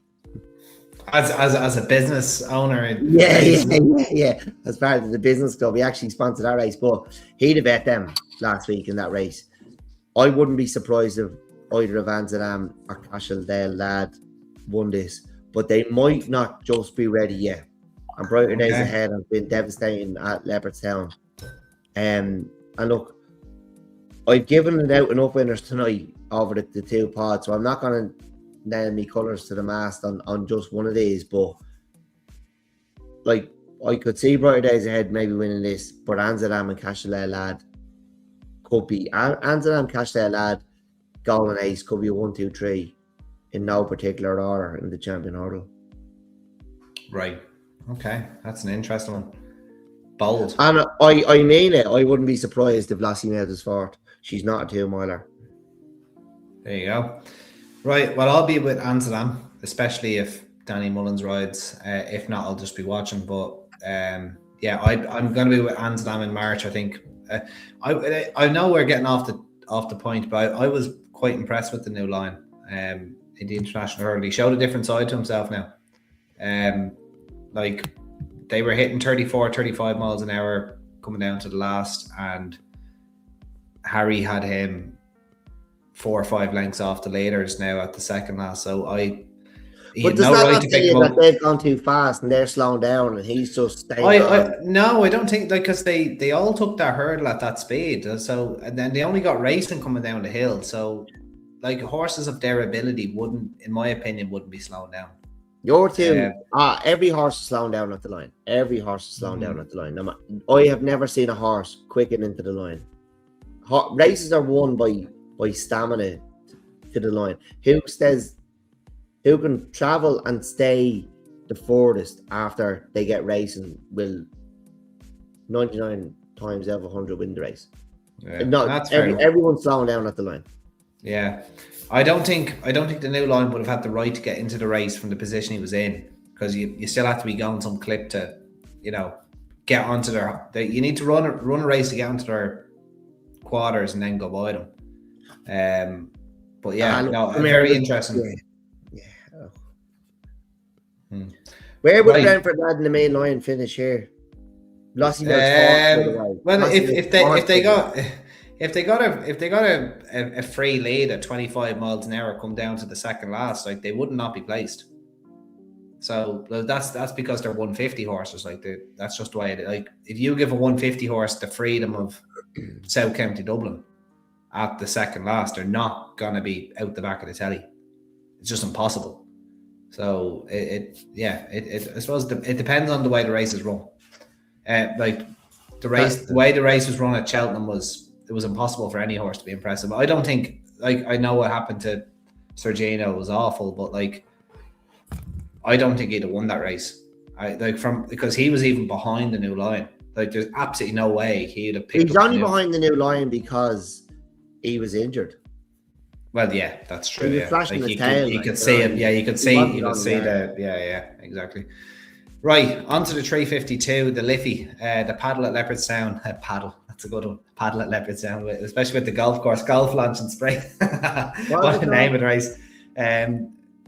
As a business owner. Yeah. As part of the business club, we actually sponsored that race, but he'd have bet them last week in that race. I wouldn't be surprised if either of Anzalam or Cashdale Lad won this, but they might not just be ready yet. And Brighter Days Ahead have been devastating at Leopardstown. And look, I've given it out enough winners tonight over the 2 pods, so I'm not going to nail me colours to the mast on just one of these, but like, I could see Brighter Days Ahead maybe winning this, but Anzalam and Cashdale Lad could be. Anzalam, Cashdale Lad, Golden Ace could be a 1, 2, 3 in no particular order in the champion hurdle. Right. Okay. That's an interesting one. Bold. And I mean it. I wouldn't be surprised if Lossiemouth is fourth. She's not a 2-miler. There you go. Right. Well, I'll be with Anzalam, especially if Danny Mullins rides. If not, I'll just be watching. But I'm going to be with Anzalam in March, I think. I know we're getting off the point, but I was quite impressed with the new line in the international hurdle. He showed a different side to himself now. Like, they were hitting 34, 35 miles an hour coming down to the last, and Harry had him 4 or 5 lengths off the leaders now at the second last. So but does that not tell you that they've gone too fast and they're slowing down and he's just staying No, I don't think, like, because they all took their hurdle at that speed. So, and then they only got racing coming down the hill. So like horses of their ability wouldn't, in my opinion, wouldn't be slowing down. Your two, every horse is slowing down at the line. Every horse is slowing down at the line. I have never seen a horse quicken into the line. Races are won by stamina to the line. Who can travel and stay the furthest after they get racing will 99 times out of 100 win the race. Yeah, not everyone's slowing down at the line. Yeah, I don't think the new line would have had the right to get into the race from the position he was in, because you still have to be going some clip to, get onto their. You need to run a race to get onto their quarters and then go by them. But yeah, very interesting. Yeah. Where would Brentford add in the main line finish here? Well, if they got a free lead at 25 miles an hour, come down to the second last, like, they would not be placed. So that's because they're 150 horses. Like, that's just the way it is. Like, if you give a 150 horse the freedom of South County Dublin at the second last, they're not gonna be out the back of the telly. It's just impossible. So I suppose it depends on the way the race is run. Like the way the race was run at Cheltenham it was impossible for any horse to be impressive. I don't think, like, I know what happened to Sergino was awful, but like, I don't think he'd have won that race. Because he was even behind the new line. Like, there's absolutely no way he'd have picked. He's only behind the new line because he was injured. Well, yeah, that's true. He was flashing his tail. You could see him. Yeah, you could see the. Yeah, exactly. Right, on to the 352, the Liffey, the paddle at Leopardstown. Paddle, that's a good one. Paddle at Leopardstown, especially with the golf course, golf launch in spring. What a name of the race.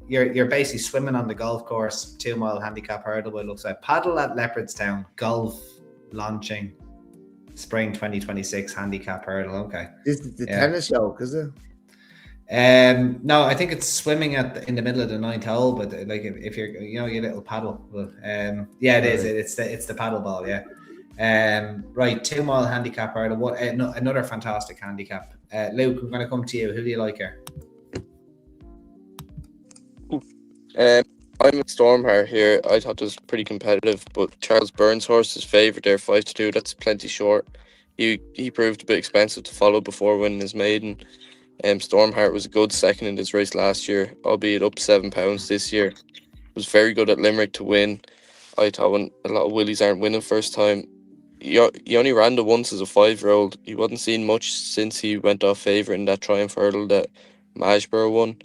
You're basically swimming on the golf course, 2 mile handicap hurdle, it looks like. Paddle at Leopardstown, golf launching, spring 2026 handicap hurdle. Okay. This is the tennis show, is it? No, I think it's swimming in the middle of the 9th hole, but like if you're, your little paddle. But yeah, it is. It's the paddle ball. Yeah. Right, 2 mile handicap hurdle. What another fantastic handicap. Luke, I'm going to come to you. Who do you like here? I'm a Stormheart here. I thought it was pretty competitive, but Charles Burns' horse is favoured there 5-2. That's plenty short. He proved a bit expensive to follow before winning his maiden. Stormheart was a good second in this race last year, albeit up £7 this year. Was very good at Limerick to win. I thought when a lot of Willies aren't winning first time. He only ran the once as a 5-year-old. He wasn't seen much since he went off favourite in that Triumph hurdle that Majborough won.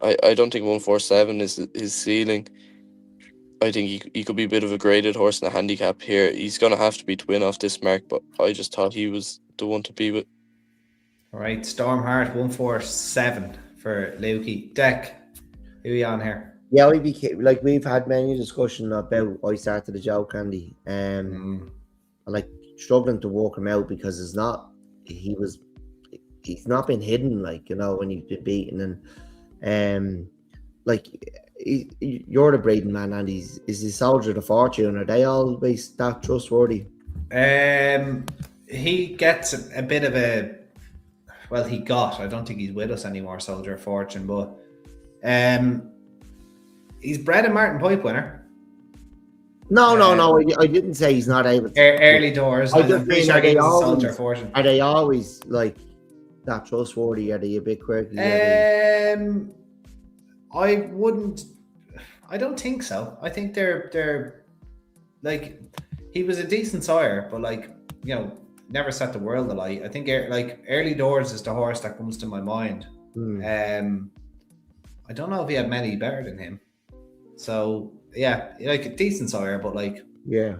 I don't think 147 is his ceiling. I think he could be a bit of a graded horse in a handicap here. He's going to have to be to win off this mark, but I just thought he was the one to be with. All right, Stormheart 147 for Lukey. Dec, who are you on here? Yeah, we've had many discussion about I started the joke, Andy. I'm like struggling to work him out because he's not been hidden, like, when he's been beaten, and you're the breeding man, and is he Soldier of Fortune? Are they always that trustworthy? He gets a bit of a. Well, I don't think he's with us anymore, Soldier of Fortune, but he's bred a Martin Pipe winner. No. I didn't say he's not able to. Early doors. I just mean, Soldier of Fortune. Are they always like that trustworthy? Are they a bit quirky? I don't think so. I think they're like, he was a decent sire, but never set the world alight. I think Early Doors is the horse that comes to my mind. I don't know if he had many better than him. So yeah, like a decent sire, but yeah.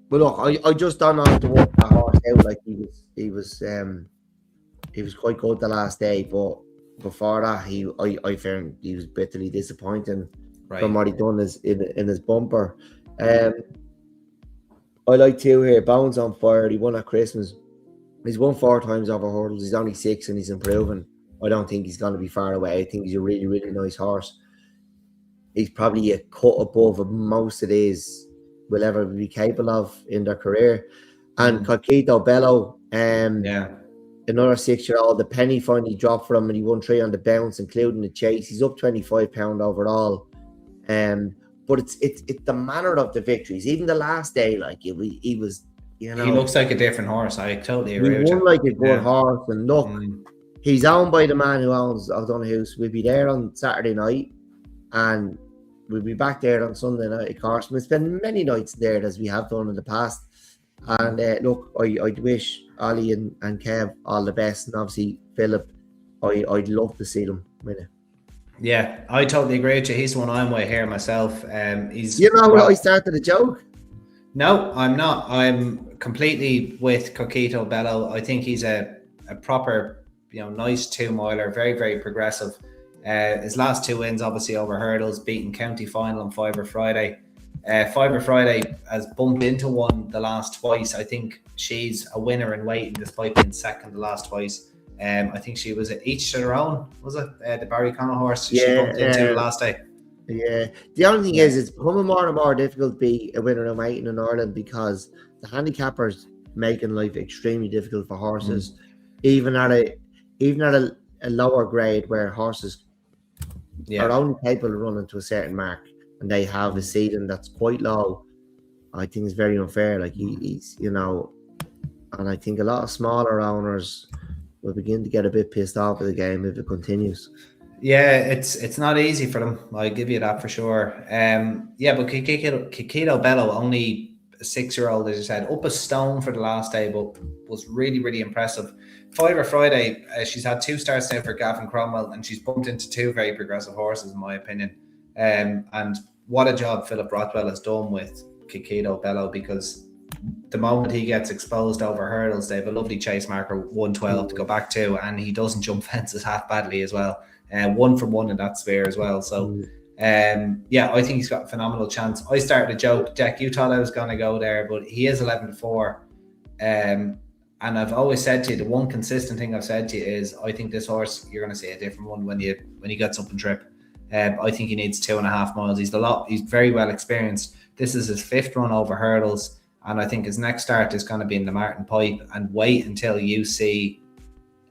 But look, I just don't know how to work that horse out. Like he was quite good the last day, but before that, I found he was bitterly disappointing from what he done in his bumper. I like two here. Bones on Fire. He won at Christmas. He's won 4 times over hurdles. He's only 6 and he's improving. I don't think he's going to be far away. I think he's a really, really nice horse. He's probably a cut above most of these will ever be capable of in their career. And Coquito Bello, another 6-year-old. The penny finally dropped for him, and he won 3 on the bounce, including the chase. He's up £25 overall. But it's the manner of the victories. Even the last day, like he was, you know, he looks like a different horse. I totally agree he with won you. like a good horse. And look, he's owned by the man who owns O'Donoghue's. We'll be there on Saturday night, and we'll be back there on Sunday night, of course. We'll spend many nights there as we have done in the past. And look, I'd wish Ollie and Kev all the best, and obviously Philip, I'd love to see them win it. Yeah, I totally agree with you. He's the one I'm with here myself. He's. You know, I started a joke. No, I'm not. I'm completely with Coquito Bello. I think he's a proper, nice 2-miler, very, very progressive. His last 2 wins, obviously over hurdles, beating County Final on Fiver Friday. Fiver Friday has bumped into one the last twice. I think she's a winner in waiting, despite being second the last twice. I think she was each to their own, was it? The Barry Connell horse she bumped into the last day. Yeah. The only thing is, it's becoming more and more difficult to be a winner in waiting in Ireland, because the handicappers making life extremely difficult for horses, even at a lower grade where horses are only capable of running to a certain mark, and they have a seeding that's quite low. I think it's very unfair. Like he's, and I think a lot of smaller owners will begin to get a bit pissed off with the game if it continues. Yeah, it's not easy for them. I give you that for sure. But Coquito Bello, only a 6-year-old, as you said, up a stone for the last day, but was really, really impressive. Fiver Friday, she's had 2 starts now for Gavin Cromwell, and she's bumped into 2 very progressive horses, in my opinion. And what a job Philip Rothwell has done with Coquito Bello, because the moment he gets exposed over hurdles, they have a lovely chase marker, 112 to go back to, and he doesn't jump fences half badly as well. 1 from 1 in that sphere as well. So, I think he's got a phenomenal chance. I started a joke, Dec, you thought I was going to go there, but he is 11-4. And I've always said to you, the one consistent thing I've said to you is, I think this horse, you're going to see a different one when he gets up and trip. I think he needs 2.5 miles. He's very well experienced. This is his 5th run over hurdles, and I think his next start is going to be in the Martin Pipe. And wait until you see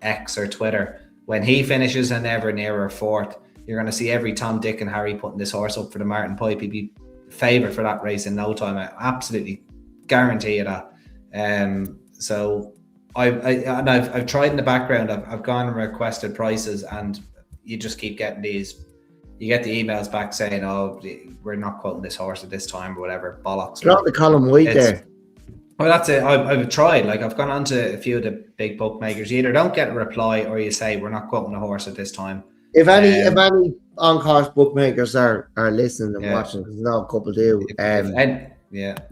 X or Twitter. When he finishes a never nearer 4th, you're going to see every Tom, Dick and Harry putting this horse up for the Martin Pipe. He'd be favourite for that race in no time. I absolutely guarantee you that. So I've tried in the background. I've gone and requested prices, and you just keep getting these. You get the emails back saying, "Oh, we're not quoting this horse at this time," or whatever bollocks. Not the Colin White there. Well, that's it. I've tried. Like, I've gone on to a few of the big bookmakers. You either don't get a reply, or you say, "We're not quoting the horse at this time." If any on-course bookmakers are listening and watching, because now a couple do.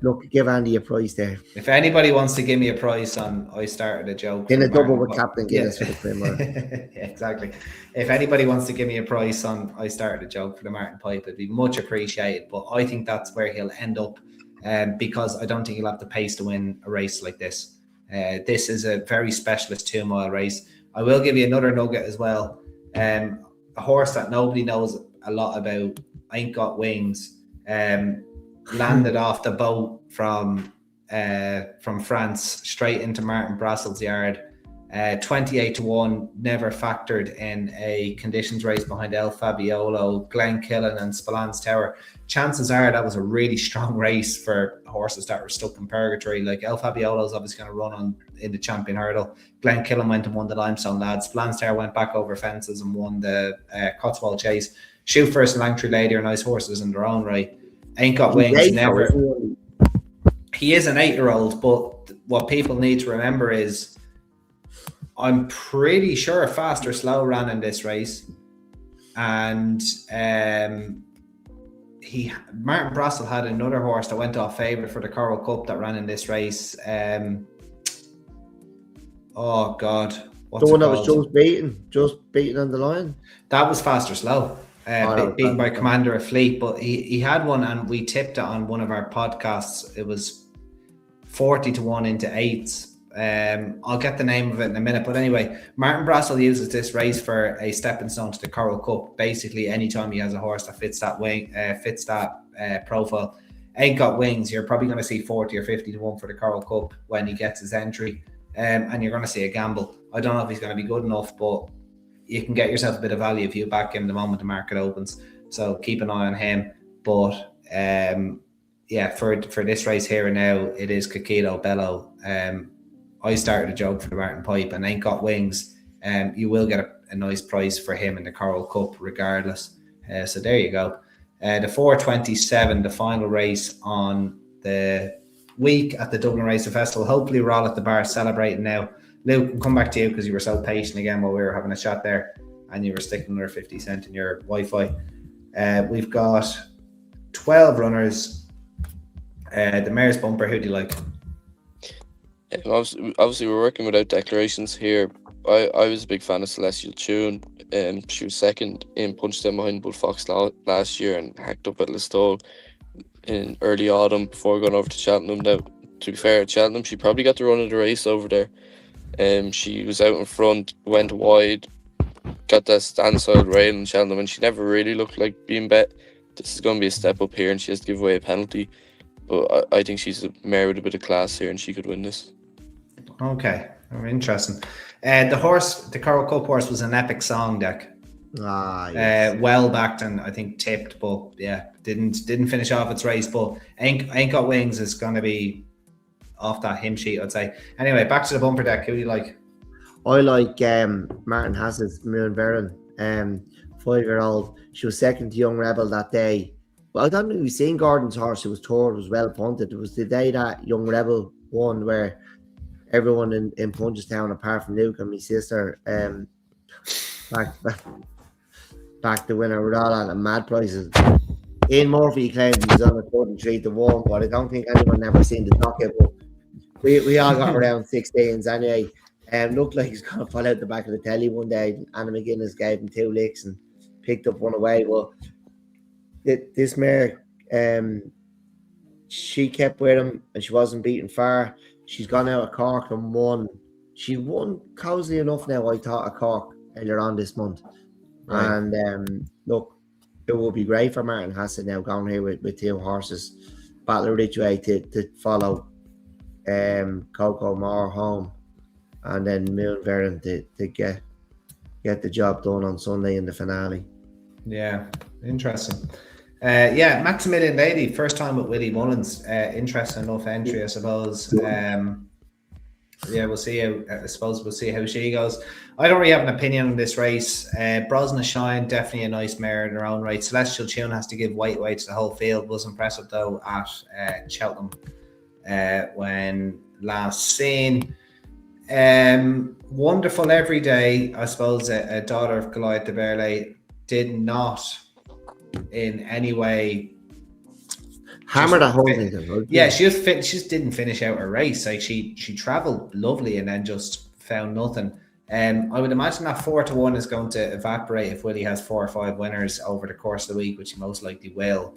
Look, give Andy a price there. If anybody wants to give me a price on, I started a joke. In a double with Captain Guinness for the Premier. Yeah, exactly. If anybody wants to give me a price on, I started a joke for the Martin Pipe, it'd be much appreciated. But I think that's where he'll end up, because I don't think he'll have the pace to win a race like this. This is a very specialist 2-mile race. I will give you another nugget as well. A horse that nobody knows a lot about, Ain't Got Wings. Landed off the boat from France straight into Martin Brassel's yard. 28-1, never factored in a conditions race behind El Fabiolo, Glen Killen and Spillans Tower. Chances are that was a really strong race for horses that were stuck in purgatory. Like, El Fabiolo is obviously going to run in the champion hurdle. Glen Killen went and won the Limestone Lads. Spillans Tower went back over fences and won the Cotswold Chase. Shoot First and Langtree Lady are nice horses in their own right. Ain't Got Wings, never. He is an 8-year-old, but what people need to remember is, I'm pretty sure Fast or Slow ran in this race, and Martin Brassel had another horse that went off favourite for the Coral Cup that ran in this race. Oh God, what's the one it that was just beaten on the line? That was Fast or Slow. Beaten by Commander of Fleet, but he had one, and we tipped it on one of our podcasts. It was 40-1 into 8s. I'll get the name of it in a minute, but anyway, Martin Brassel uses this race for a stepping stone to the Coral Cup. Basically, anytime he has a horse that fits that profile. Ain't Got Wings, you're probably going to see 40 or 50-1 for the Coral Cup when he gets his entry, and you're going to see a gamble. I don't know if he's going to be good enough, but you can get yourself a bit of value if you back him the moment the market opens. So keep an eye on him. But for this race here and now, it is Coquito Bello. I started a joke for the Martin Pipe and Ain't Got Wings. You will get a nice price for him in the Coral Cup regardless. So there you go. The 427, the final race on the week at the Dublin Racing Festival. Hopefully we're all at the bar celebrating now. Luke, we'll come back to you because you were so patient again while we were having a chat there and you were sticking another 50 cent in your Wi-Fi. We've got 12 runners. The Mayor's Bumper, who do you like? Obviously we're working without declarations here. I was a big fan of Celestial Tune. She was second in Punchdown behind Bull Fox last year and hacked up at Listowel in early autumn before going over to Cheltenham. Now, to be fair, at Cheltenham, she probably got the run of the race over there. She was out in front, went wide, got that standside rail in Cheltenham, and she never really looked like being bet. This is going to be a step up here, and she has to give away a penalty. But I think she's a mare with a bit of class here, and she could win this. Okay, interesting. The Coral Cup horse was an epic song, Dec. Yes. Well backed and I think tipped, but didn't finish off its race. But Ain't Got Wings is going to be off that hymn sheet, I'd say. Anyway, back to the bumper, Dec. Who do you like? I like Martin Hass's Moon Veron, 5-year-old. She was second to Young Rebel that day. Well, I don't know if you've seen Gordon's horse. It was third, was well punted. It was the day that Young Rebel won where everyone in Punchestown, apart from Luke and my sister, back the winner with all that and mad prices. Ian Murphy claimed he was on a 3-1, but I don't think anyone ever seen the docket. But we all got around 16s anyway. Looked like he's going to fall out the back of the telly one day. Anna McGuinness gave him 2 licks and picked up one away. Well, this mare, she kept with him and she wasn't beaten far. She's gone out of Cork and won. She won cosily enough now, I thought, at Cork earlier on this month. Right. And look, it will be great for Martin Hassett now going here with 2 horses. Battle Ridgeway to follow Coco Moore home. And then Moon Veron to get the job done on Sunday in the finale. Yeah, interesting. Maximilian Lady, first time with Willie Mullins. Interesting enough entry, I suppose. We'll see. I suppose we'll see how she goes. I don't really have an opinion on this race. Brosna Shine, definitely a nice mare in her own right. Celestial Tune has to give weight to the whole field. Was impressive though at Cheltenham when last seen. Wonderful every day. I suppose a daughter of Goliath de Berlay did not in any way hammer that whole thing. Yeah, she just didn't finish out her race. Like she travelled lovely and then just found nothing. I would imagine that 4-1 is going to evaporate if Willie has 4 or 5 winners over the course of the week, which he most likely will.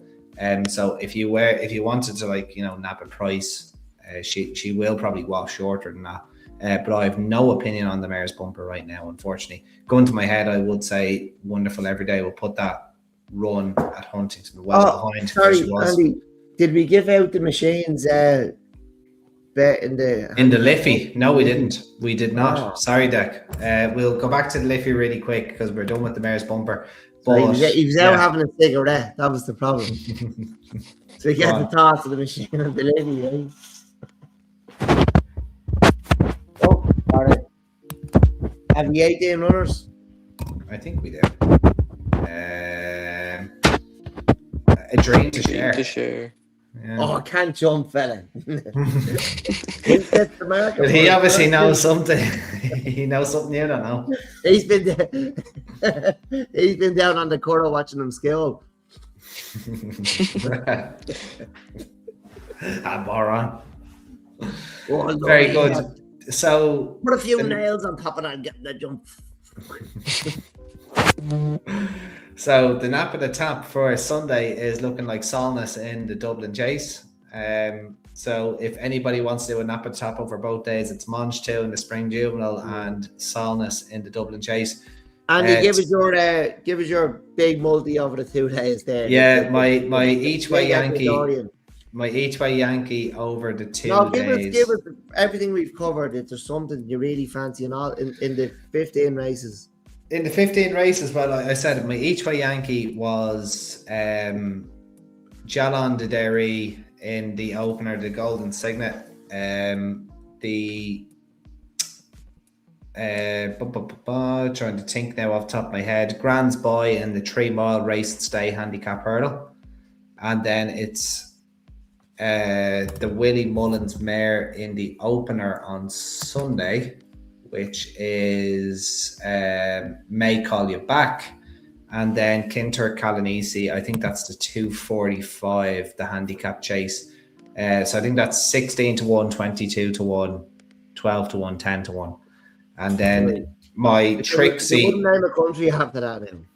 So if you wanted to nap a price, she will probably walk shorter than that. But I have no opinion on the Mayor's Bumper right now, unfortunately. Going to my head, I would say Wonderful Everyday will put that run at Huntington behind. Sorry, Andy, did we give out the machines bet in the Liffey? No, we didn't. We did not. Oh. Sorry, Dec. We'll go back to the Liffey really quick because we're done with the Mayor's Bumper. But, he was out having a cigarette. That was the problem. So he get the toss of the machine on the Liffey, right? Oh, sorry. Have we 18 runners? I think we do. A dream to share. Yeah. Oh, I can't jump, fella. He obviously knows something. He knows something you don't know. He's been down on the corner watching them skill. Moron. Oh, very good. So put a few nails on top of that and get that jump. So the nap of the tap for Sunday is looking like Solness in the Dublin Chase. So if anybody wants to do a nap of the tap over both days, it's Monch 2 in the Spring Juvenile and Solness in the Dublin Chase. Andy, give us your big multi over the 2 days there. Yeah, my each way Yankee. my each way Yankee over the 2 No, days. give us everything we've covered. If there's something you really fancy in the 15 races. In the 15 races, well, I said my each way Yankee was Jalon de Derry in the opener, the Golden Signet. Trying to think now off the top of my head. Grand's Boy in the 3 mile race stay handicap hurdle, and then it's the Willie Mullins mare in the opener on Sunday, which is May Call You Back, and then Kinter Calanisi. I think that's the 245, the handicap chase. So I think that's 16 to 1, 22 to 1, 12 to 1, 10 to 1. And then my Trixie. You wouldn't name a country after that then.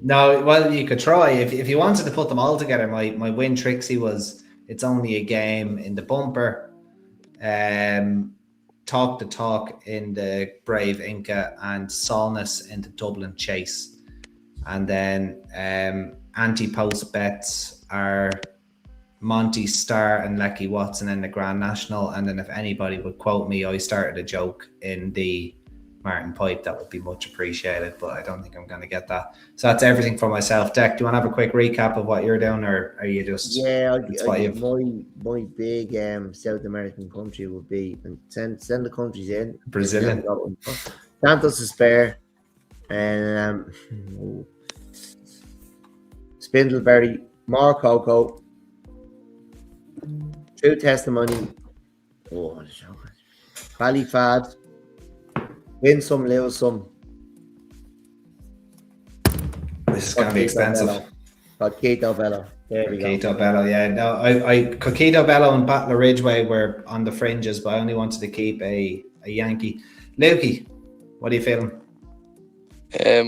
No, well, you could try. If you wanted to put them all together, my win Trixie was It's Only a Game in the bumper. Talk the Talk in the Brave Inca, and Solness in the Dublin Chase. And then anti-post bets are Monty Starr and Lecky Watson in the Grand National. And then if anybody would quote me, I started a joke in the Martin Pipe, that would be much appreciated, but I don't think I'm going to get that. So that's everything for myself. Dec, do you want to have a quick recap of what you're doing, or are you just... Yeah, my big South American country would be, and send the countries in. Brazilian. Santos Despair, and Spindleberry, Marcoco, True Testimony, Ballyfad, Win Some, Lose Some. This is going to be expensive. Coquito Bello. There we go. Coquito Bello, yeah. No, Coquito Bello and Battler Ridgeway were on the fringes, but I only wanted to keep a Yankee. Lukey, what are you feeling?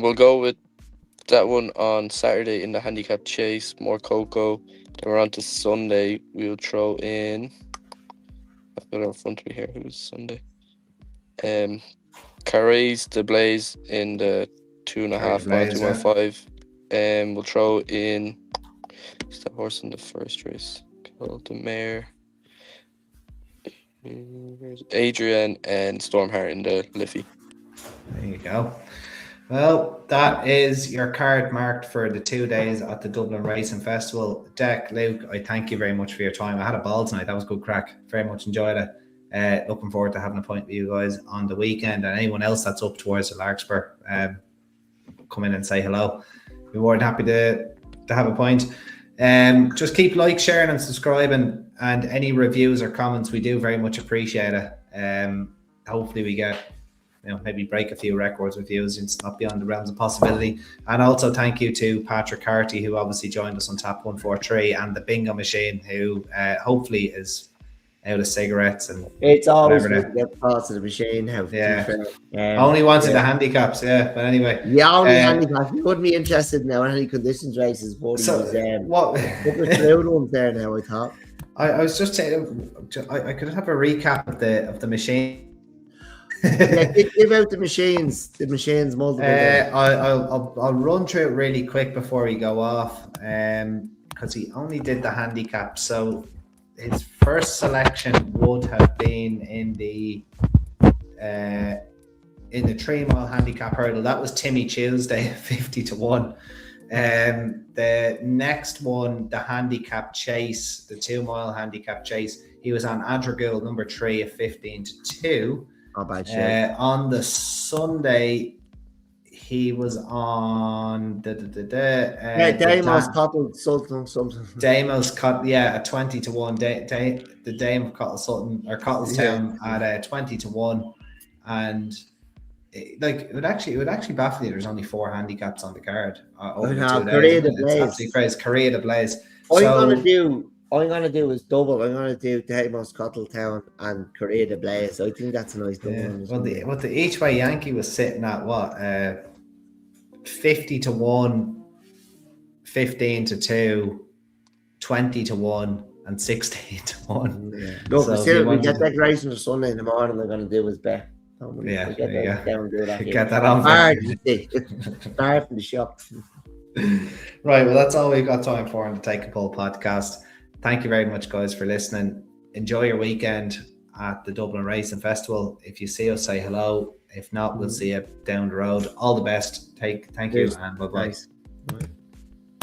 We'll go with that one on Saturday in the handicap chase, more Coco. Then we're on to Sunday. We'll throw in, I've got it in front of me here, who's Sunday? Carrey's the Blaze in the 2.5 mile, 2.5. We'll throw in, who's that horse in the first race called the mare? Adrian and Stormheart in the Liffey. There you go. Well, that is your card marked for the 2 days at the Dublin Racing Festival. Dec, Luke, I thank you very much for your time. I had a ball tonight. That was good crack. Very much enjoyed it. Looking forward to having a point with you guys on the weekend, and anyone else that's up towards the Larkspur, come in and say hello. Be more than happy to have a point. Just keep sharing and subscribing, and any reviews or comments, we do very much appreciate it. Hopefully we get, maybe break a few records with views. It's not beyond the realms of possibility. And also thank you to Patrick Carty, who obviously joined us on TAP144, and the bingo machine, who hopefully is out of cigarettes, and it's always good to get past the machine. Only wanted the handicaps, but anyway. Yeah, only handicaps. You wouldn't be interested now in any conditions races, but what cloud ones there now, I thought. I was just saying, I could have a recap of the machine. Give out the machines multiple. I'll run through it really quick before we go off, because he only did the handicap. So his first selection would have been in the 3 mile handicap hurdle. That was Timmy Tuesday, 50 to 1. The next one, the handicap chase, the 2 mile handicap chase, he was on Adragul number 3 at 15 to 2. Oh, bad shit. On the Sunday, he was on Damos Cottle Sultan something. Damos Cottle, at 20 to 1. The Dame of Cottle Sultan or Cottletown at 20 to 1, and it would actually baffle you. There's only 4 handicaps on the card. Correa de Blaze. Correa de Blaze. All I'm gonna do is double. I'm gonna do Damos Cottletown and Correa de Blaze. I think that's a nice double. Well, the each way Yankee was sitting at what? 50 to 1, 15 to 2, 20 to 1, and 16 to 1. Yeah. Look, so we get declaration for Sunday in the morning. We're going to do is bet. Get Get that on. Start from the shop. Right, well, that's all we've got time for on the Take a Poll podcast. Thank you very much, guys, for listening. Enjoy your weekend at the Dublin Racing Festival. If you see us, say hello. If not, we'll see you down the road. All the best. Thank you, and bye-bye. Nice.